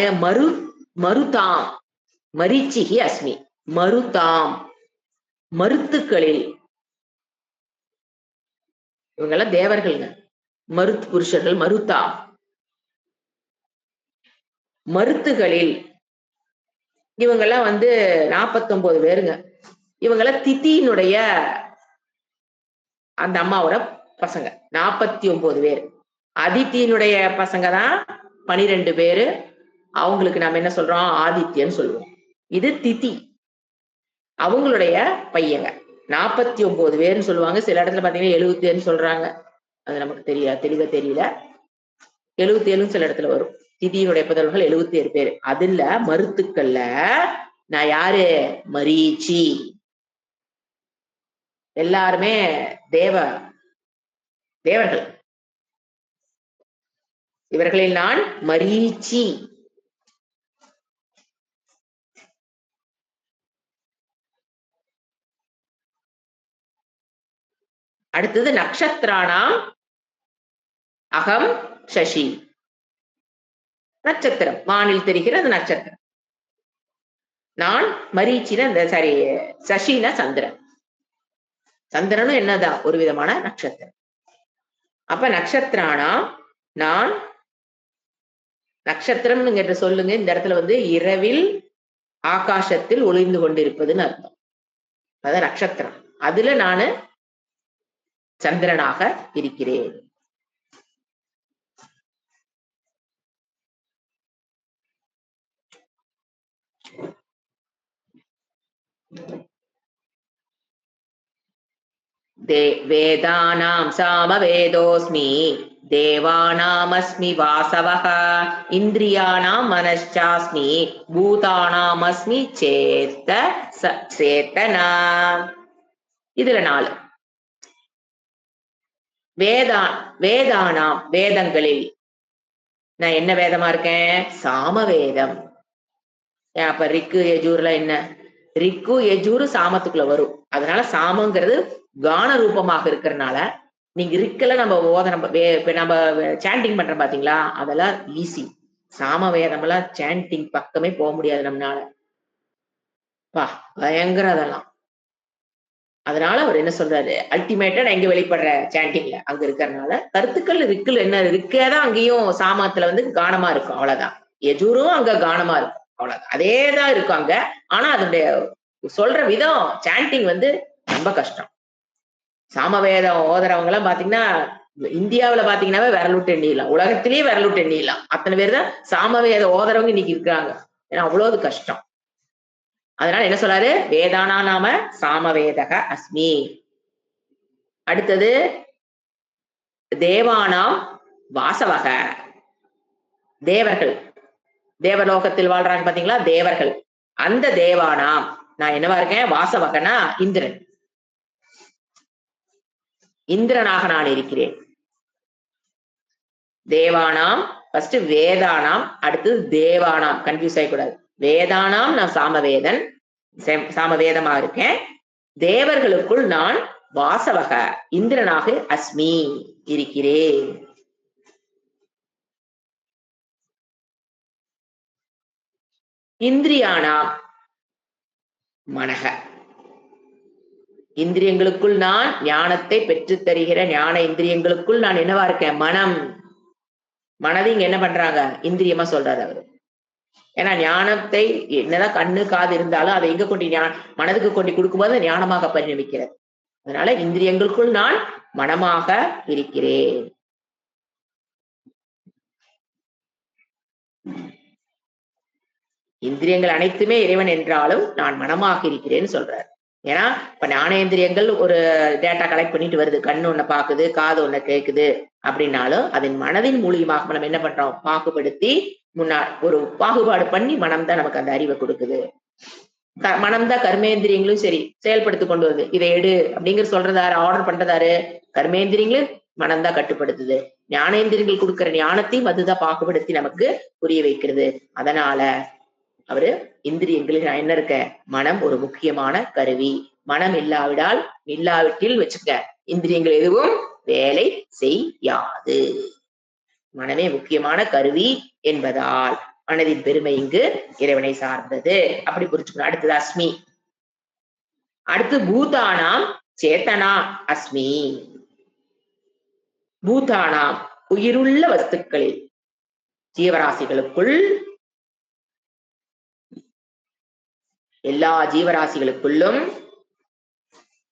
A: மருதாம், மரீச்சிகி அஸ்மி. மருதாம், மருத்துக்களில். இவங்கெல்லாம் தேவர்கள்ங்க, மருத்து புருஷர்கள். மருதா, மருத்துகளில். இவங்கெல்லாம் வந்து 49 பேருங்க. இவங்கெல்லாம் திதியினுடைய அந்த அம்மாவோட பசங்க 49 பேர். அதித்தியினுடைய பசங்க தான் 12 பேரு. அவங்களுக்கு நாம என்ன சொல்றோம்? ஆதித்யன்னு சொல்லுவோம். இது திதி, அவங்களுடைய பையங்க 49 பேர்னு சொல்லுவாங்க. சில இடத்துல பாத்தீங்கன்னா 77 சொல்றாங்க. அது நமக்கு தெளிவா தெரியல. 77 சில இடத்துல வரும். திதியினுடைய புதல்வர்கள் 77 பேர். அதுல மருத்துக்கள்ல நான் யாரு? மரீச்சி. எல்லாருமே தேவர்கள். இவர்களில் நான் மரீச்சி. அடுத்தது நக்ஷத்ராணாம் அகம் சசி. நட்சத்திரம், வானில் தெரிகிற அந்த நட்சத்திரம். நான் மரீச்சின, சாரி, சசினா சந்திரன். சந்திரனும் என்னதான்? ஒரு விதமான நட்சத்திரம். அப்ப நட்சத்திரானா நான் நட்சத்திரம் சொல்லுங்க. இந்த இடத்துல வந்து இரவில் ஆகாசத்தில் ஒளிந்து கொண்டிருப்பதுன்னு அர்த்தம். அதான் நட்சத்திரம். அதுல நானு சந்திரனாக இருக்கிறேன். வேதானாம் சாமவேதோஸ்மி தேவானாமஸ்மி வாசவஹ இந்திரியானாம் மனச்சாஸ்மி பூதானாமஸ்மி சேத்தனா. இதுல 4. வேதானாம், வேதங்களில். நான் என்ன வேதமா இருக்கேன்? சாமவேதம். அப்ப ரிக்கு யஜூர்ல என்ன? ரிக்கு யஜூரு சாமத்துக்குள்ள வரும். அதனால சாமங்கிறது கான ரூபமாக இருக்கிறதுனால நீங்க ரிக்கல நம்ம நம்ம சாண்டிங் பண்றோம் பாத்தீங்களா, அதெல்லாம் ஈஸி. சாம வேதம் எல்லாம் சாண்டிங் பக்கமே போக முடியாது நம்மளால. பயங்கர அதெல்லாம். அதனால அவர் என்ன சொல்றாரு, அல்டிமேட்டா நான் எங்க வெளிப்படுற சாண்டிங்ல அங்க இருக்கிறதுனால கருத்துக்கள் ரிக்குல என்ன ரிக்கேதான் அங்கேயும் சாமத்துல வந்து கானமா இருக்கும், அவ்வளவுதான். யஜூரும் அங்க கானமா இருக்கும், அவ்வளவுதான். அதேதான் இருக்கும் அங்க. ஆனா அதனுடைய சொல்ற விதம் சாண்டிங் வந்து ரொம்ப கஷ்டம். சாமவேதம் ஓதுறவங்க எல்லாம் பாத்தீங்கன்னா இந்தியாவில பாத்தீங்கன்னாவே விரலுட்டு எண்ணிடலாம், உலகத்திலேயே விரலுட்டு எண்ணிடலாம். அத்தனை பேர் தான் சாமவேத ஓதுறவங்க இன்னைக்கு இருக்காங்க. ஏன்னா அவ்வளவு கஷ்டம். அதனால என்ன சொல்றாரு, வேதானா நாம சாமவேதக அஸ்மி. அடுத்தது தேவானாம் வாசவக, தேவர்கள், தேவலோகத்தில் வாழ்றாங்க பாத்தீங்களா தேவர்கள், அந்த தேவானாம் நான் என்னவா இருக்கேன், வாசவகனா இந்திரன், இந்திரனாக நான் இருக்கிறேன். தேவானாம் ஃபர்ஸ்ட் வேதானாம், அடுத்தது தேவானாம், கன்ஃபியூஸ் ஆகக்கூடாது. வேதானாம் நான் சாமவேதன், சாமவேதமா இருக்கேன். தேவர்களுக்குள் நான் வாசவக இந்திரனாக அஸ்மி இருக்கிறேன். இந்திரியானாம் மனக, இந்திரியங்களுக்குள் நான் ஞானத்தை பெற்றுத் தருகிற ஞான இந்திரியங்களுக்குள் நான் என்னவா இருக்கேன், மனம். மனதை இங்க என்ன பண்றாங்க, இந்திரியமா சொல்றாரு அவரு. ஏன்னா ஞானத்தை என்னதான் கண்ணு காது இருந்தாலும் அதை எங்க கொண்டு மனதுக்கு கொண்டு கொடுக்கும்போது ஞானமாக பரிணமிக்கிறது. அதனால இந்திரியங்களுக்குள் நான் மனமாக இருக்கிறேன். இந்திரியங்கள் அனைத்துமே இறைவன் என்றாலும் நான் மனமாக இருக்கிறேன்னு சொல்றாரு. ஏன்னா இப்ப ஞானேந்திரியங்கள் ஒரு டேட்டா கலெக்ட் பண்ணிட்டு வருது, கண்ணு ஒண்ணு பாக்குது, காது ஒண்ணு கேக்குது அப்படின்னாலும் அதன் மனதின் மூலியமாக நம்ம என்ன பண்றோம், பாகுபடுத்தி ஒரு பாகுபாடு பண்ணி மனம் தான் நமக்கு அந்த அறிவை கொடுக்குது. மனம் தான் கர்மேந்திரியங்களும் சரி செயல்படுத்தி கொண்டு வருது. இதை எடு அப்படிங்கிற சொல்றதாரு, ஆர்டர் பண்றதாரு, கர்மேந்திரியங்களும் மனம் தான் கட்டுப்படுத்துது. ஞானேந்திரியங்கள் கொடுக்கிற ஞானத்தையும் அதுதான் பாகுபடுத்தி நமக்கு புரிய வைக்கிறது. அதனால அவரு இந்திரியங்களில் நான் என்ன இருக்க, மனம் ஒரு முக்கியமான கருவி. மனம் இல்லாவிட்டில் வச்சுக்க, இந்திரியங்கள் எதுவும் வேலை செய்யாது. மனமே முக்கியமான கருவி என்பதால் மனதின் பெருமை இங்கு இறைவனை சார்ந்தது. அப்படி புரிச்சுக்கணும். அடுத்தது அஸ்மி. அடுத்து பூதானாம் சேத்தனா அஸ்மி. பூதானாம் உயிருள்ள வஸ்துக்களில், ஜீவராசிகளுக்குள், எல்லா ஜீவராசிகளுக்குள்ளும்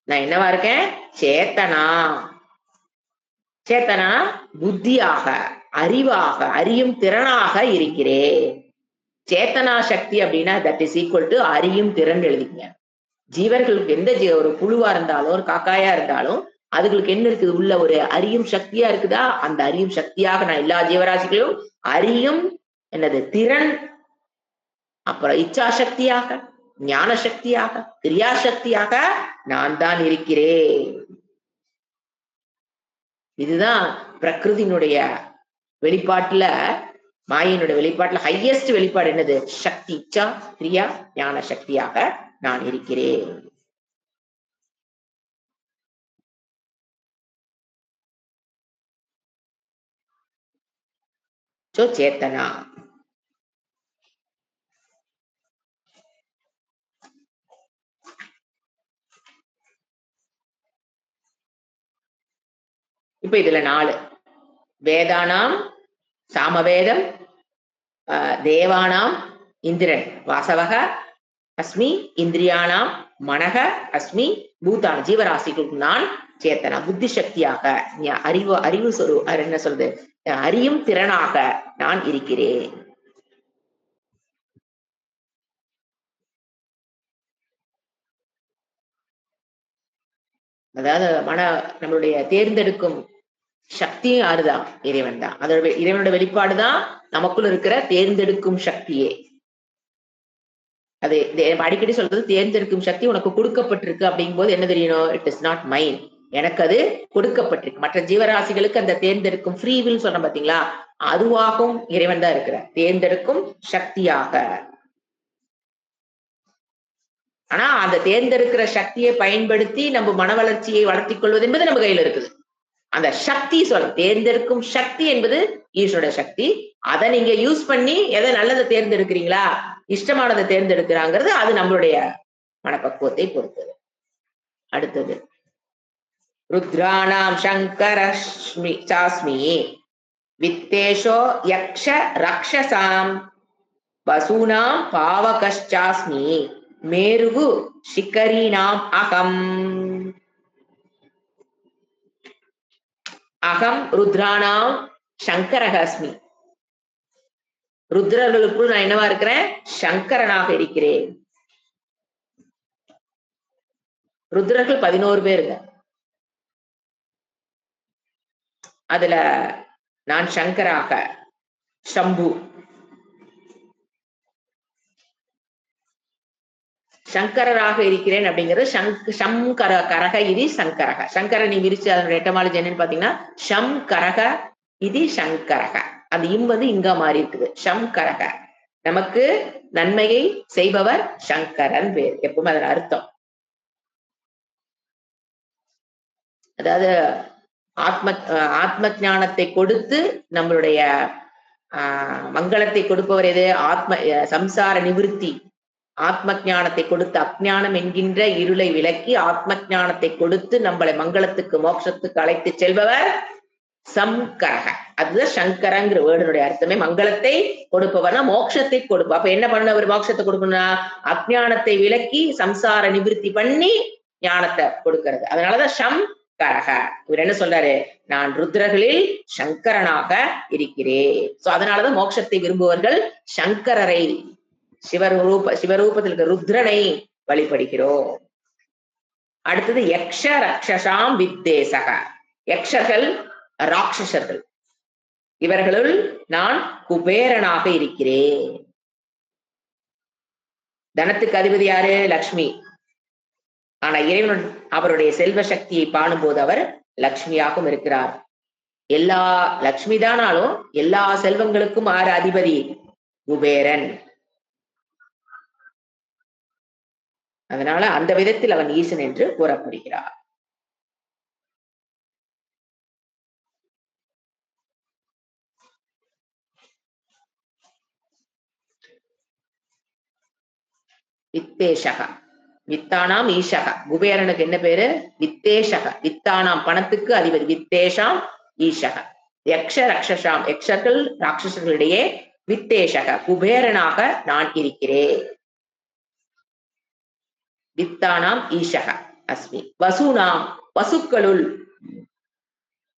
A: நான் என்னவா இருக்கேன், சேத்தனா. சேத்தனா புத்தியாக, அறிவாக, அறியும் திறனாக இருக்கிறேன். சேத்தனா சக்தி அப்படின்னா தட் இஸ் ஈக்குவல் டு அறியும் திறன் எழுதிங்க. ஜீவர்களுக்கு எந்த ஒரு புழுவா இருந்தாலும் ஒரு காக்காயா இருந்தாலும் அதுகளுக்கு என்ன இருக்குது, உள்ள ஒரு அறியும் சக்தியா இருக்குதா, அந்த அறியும் சக்தியாக நான் எல்லா ஜீவராசிகளும் அறியும் என்னது திறன், அப்புறம் இச்சா சக்தியாக, ஞான சக்தியாக, கிரியா சக்தியாக நான் தான் இருக்கிறேன். இதுதான் பிரகிருதியினுடைய வெளிப்பாட்டுல, மாயினுடைய வெளிப்பாட்டுல ஹையஸ்ட் வெளிப்பாடு என்னது, சக்தி, இச்சா கிரியா ஞான சக்தியாக நான் இருக்கிறேன். சேத்தனா. இப்ப இதுல 4 வேதானாம் சாமவேதம், தேவானாம் இந்திரன் வாசவக அஸ்மி, இந்திரியானாம் மனக அஸ்மி, பூதான ஜீவராசிகளுக்கு நான் சேத்தனா புத்தி சக்தியாக, அறிவு என்ன சொல்றது, அறியும் திறனாக நான் இருக்கிறேன். அதாவது நம்மளுடைய தேர்ந்தெடுக்கும் சக்தியும் யாருதான், இறைவன் தான். அதோட இறைவனோட வெளிப்பாடுதான் நமக்குள்ள இருக்கிற தேர்ந்தெடுக்கும் சக்தியே. அது அடிக்கடி சொல்றது, தேர்ந்தெடுக்கும் சக்தி உனக்கு கொடுக்கப்பட்டிருக்கு அப்படிங்கும் போது என்ன தெரியணும், இட் இஸ் நாட் மைண்ட், எனக்கு அது கொடுக்கப்பட்டிருக்கு. மற்ற ஜீவராசிகளுக்கு அந்த தேர்ந்தெடுக்கும் ஃப்ரீ வில் சொன்ன பாத்தீங்களா, அதுவாகவும் இறைவன் தான் இருக்கிற தேர்ந்தெடுக்கும் சக்தியாக. ஆனா அந்த தேர்ந்தெடுக்கிற சக்தியை பயன்படுத்தி நம்ம மன வளர்ச்சியை வளர்த்திக் கொள்வது என்பது நம்ம கையில இருக்குது. அந்த சக்தி சொல்ல தேர்ந்தெடுக்கும் சக்தி என்பது ஈஸ்வரோட சக்தி. அதை நீங்க யூஸ் பண்ணி எதை நல்லதை தேர்ந்தெடுக்கிறீங்களா, இஷ்டமானதை தேர்ந்தெடுக்கிறாங்கிறது அது நம்மளுடைய மனப்பக்குவத்தை பொறுத்தது. அடுத்தது ருத்ராணாம் சங்கரஸ்மி சாஸ்மி வித்தேஷோ யக்ஷ ரக்ஷசாம் வசூனாம் பாவகச்சாஸ்மி மேருகு சிகரீனாம் அகம். அகம் ருத்ராணாம் சங்கரஹஸ்மி. ருத்ரர்களுக்குள் நான் என்னவா இருக்கிறேன்? சங்கரனாக இருக்கிறேன். ருத்ரர்கள் 11 பேருங்க. அதுல நான் சங்கராக, சம்பு சங்கரராக இருக்கிறேன் அப்படிங்கிறது சங்கர கரக இது சங்கரக. சங்கரனை விரிச்சு அதனுடைய எட்டமாலஜி என்னன்னு பாத்தீங்கன்னா ஷம் கரக இது சங்கரக. அந்த இம் வந்து இங்க மாறி இருக்குது. ஷம் கரக நமக்கு நன்மையை செய்பவர் சங்கரன் பேர். எப்பவுமே அதன் அர்த்தம். அதாவது ஆத்ம ஞானத்தை கொடுத்து நம்மளுடைய மங்களத்தை கொடுப்பவர் எது? சம்சார நிவிருத்தி. ஆத்ம ஞானத்தை கொடுத்து அஜ்ஞானம் என்கின்ற இருளை விலக்கி ஆத்ம ஞானத்தை கொடுத்து நம்மளை மங்களத்துக்கு மோட்சத்துக்கு அழைத்து செல்பவர் சங்கரக. அதுதான் சங்கரங்கிற வேர்டுடைய அர்த்தமே. மங்களத்தை கொடுப்பவர்னா மோட்சத்தை கொடுப்ப. அப்ப என்ன பண்ண அவர் மோட்சத்தை கொடுக்கணும்னா அஜ்ஞானத்தை விலக்கி சம்சார நிவிருத்தி பண்ணி ஞானத்தை கொடுக்கிறது. அதனாலதான் சங்கரக. இவர் என்ன சொல்றாரு? நான் ருத்ரர்களில் சங்கரனாக இருக்கிறேன். சோ அதனாலதான் மோட்சத்தை விரும்புவர்கள் சங்கரரை, சிவரூபத்தில் இருக்க ருத்ரனை வழிபடுகிறோம். அடுத்தது யக்ஷ ரக்ஷசாம் வித்தேசக. யக்ஷர்கள் ராட்சசர்கள். இவர்களுள் நான் குபேரனாக இருக்கிறேன். தனத்துக்கு அதிபதி யாரு? லக்ஷ்மி. ஆனா இறைவன் அவருடைய செல்வ சக்தியை பாடும்போது அவர் லக்ஷ்மியாகவும் இருக்கிறார். எல்லா லக்ஷ்மி தானாலும் எல்லா செல்வங்களுக்கும் ஆறு அதிபதி? குபேரன். அதனால அந்த விதத்தில் அவன் ஈசன் என்று கூறப்படுகிறார். வித்தேஷக. வித்தானாம் ஈஷக. குபேரனுக்கு என்ன பேரு? வித்தேஷக. வித்தானாம் பணத்துக்கு அதிபதி. வித்தேஷாம் ஈஷக. யக்ஷ ரக்ஷசாம் யக்ஷர்கள் ராட்சசர்களிடையே வித்தேஷக குபேரனாக நான் இருக்கிறேன். வித்தானாம் ஈஷக அஸ்மி. வசூனாம் வசுக்களுள்.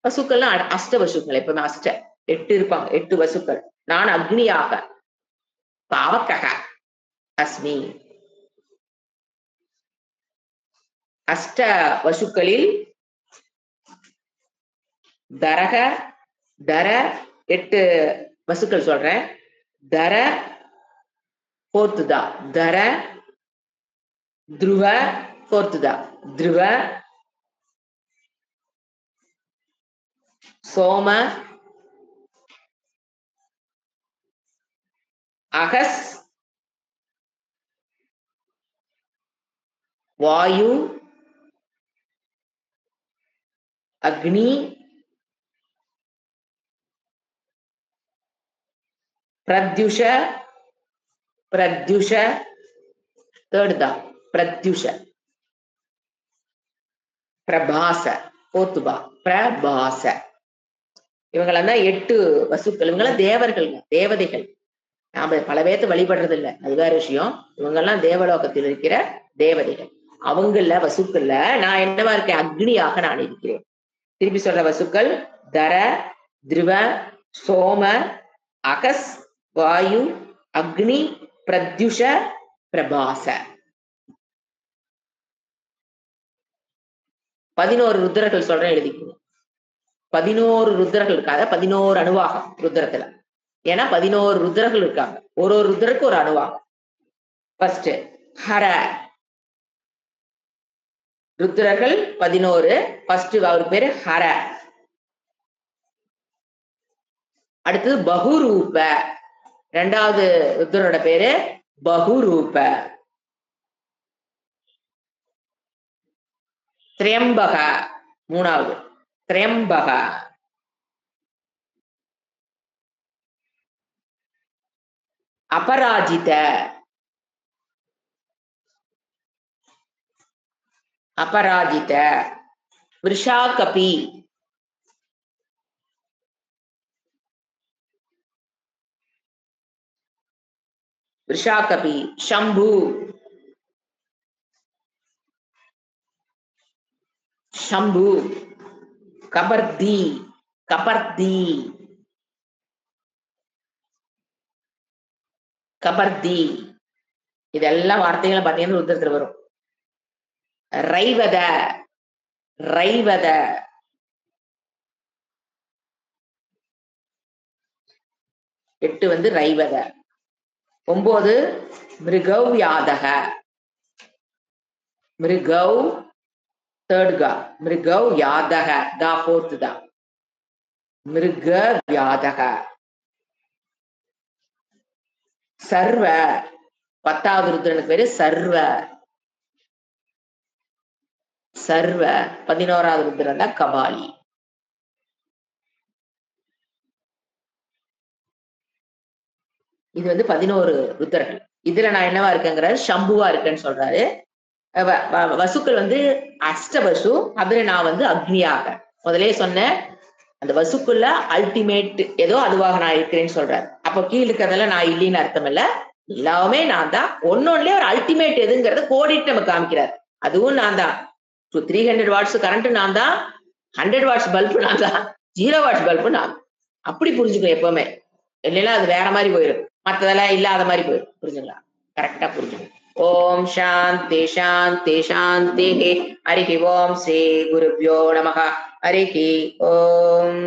A: வசுக்கள்னா அஷ்ட வசுக்கள். எப்பவுமே 8 இருப்பாங்க. 8 வசுக்கள். நான் அக்னியாக பாவக்கக அஸ்மி. அஷ்ட வசுக்களில் தரக தர 8 வசுக்கள் சொல்றேன். தர போர்த்துதா. தர துருவ போர்த்துதா. துருவ சோம அகஸ் வாயு அக்னி பிரத்யுஷ. பிரத்யுஷ தேர்டுதா. பிரத்யுஷ பிரபாச போத்துபா. பிரபாச. இவங்களெல்லாம் தான் 8 வசுக்கள். இவங்கெல்லாம் தேவர்கள், தேவதைகள். நாம பல பேர்த்த வழிபடுறது இல்லை, அது வேற விஷயம். இவங்கெல்லாம் தேவலோகத்தில் இருக்கிற தேவதைகள். அவங்கள வசுக்கள்ல நான் என்னவா இருக்கேன்? அக்னியாக நான் இருக்கிறேன். திருப்பி சொல்ற வசுக்கள் தர திருவ சோம அகஸ் வாயு அக்னி பிரத்யுஷ பிரபாச. 11 ருத்ரர்கள் சொல்றேன், எழுதிக்கணும். 11 ருத்ரர்கள் இருக்காத 11 அணுவாகம் ருத்ரத்துல. ஏன்னா 11 ருத்ரர்கள் இருக்காங்க. ஒரு ருத்ரருக்கு ஒரு அணுவாகம். ஃபர்ஸ்ட் ஹர. ருத்ரர்கள் 11. ஃபர்ஸ்ட் அவர் பேரு ஹர. அடுத்தது பகுரூப. 2வது ருத்ரரோட பேரு பகுரூப. திரியம்பக மூணாவது திரியம்பக. அபராஜித அபராஜித. விருஷாகபி விருஷாகபி. ஷம்பு ஷம்பு. கபர்தி கபர்தி கபர்தி. இதெல்லாம் வார்த்தைகளை பார்த்தீங்கன்னா ருத்ரத்துல வரும். ரைவத ரைவத. 8 வந்து ரைவத. 9 மிருகவ் யாதக. மிருகவ் தேர்ட் கா. மிருகவ் யாதக கா ஃபோர்த் தா. மிருக யாதக. சர்வ 10வது ருத்ரனுக்கு பேரு சர்வ. சர்வ 11வது ருத்ரன் தான் கபாலி. இது வந்து 11 ருத்ரர்கள். இதுல நான் என்னவா இருக்கேங்கிற சம்புவா இருக்கேன்னு சொல்றாரு. வசுக்கள் வந்து அஷ்டவசு, அதுல நான் வந்து அக்னியாக. முதலே சொன்னேன், அந்த வசுக்குள்ள அல்டிமேட் ஏதோ அதுவாக நான் இருக்கிறேன்னு சொல்றாரு. அப்போ கீழே இருக்கிறதெல்லாம் நான் இல்லைன்னு அர்த்தம் இல்ல, எல்லாமே நான் தான். ஒன்னொன்னுலயே ஒரு அல்டிமேட் எதுங்கிறத கோடிட்டு நம்ம காமிக்கிறார். அதுவும் நான் தான். 300 வாட்ஸ் கரண்ட் நான் தான், 100 வாட்ஸ் பல்பு நான் தான், 0 வாட்ஸ் பல்பு நான். அப்படி புரிஞ்சுக்கணும் எப்பவுமே. இல்லைன்னா அது வேற மாதிரி போயிடும், மற்றதெல்லாம் இல்லாத மாதிரி போயிடும். புரிஞ்சுங்களா? கரெக்டா புரிஞ்சுக்கணும். ஓம் சாந்தி சாந்தி சாந்தி. ஹரிஹி ஓம் ஸ்ரீ குருப்யோ நமஹ. ஹரிஹி ஓம்.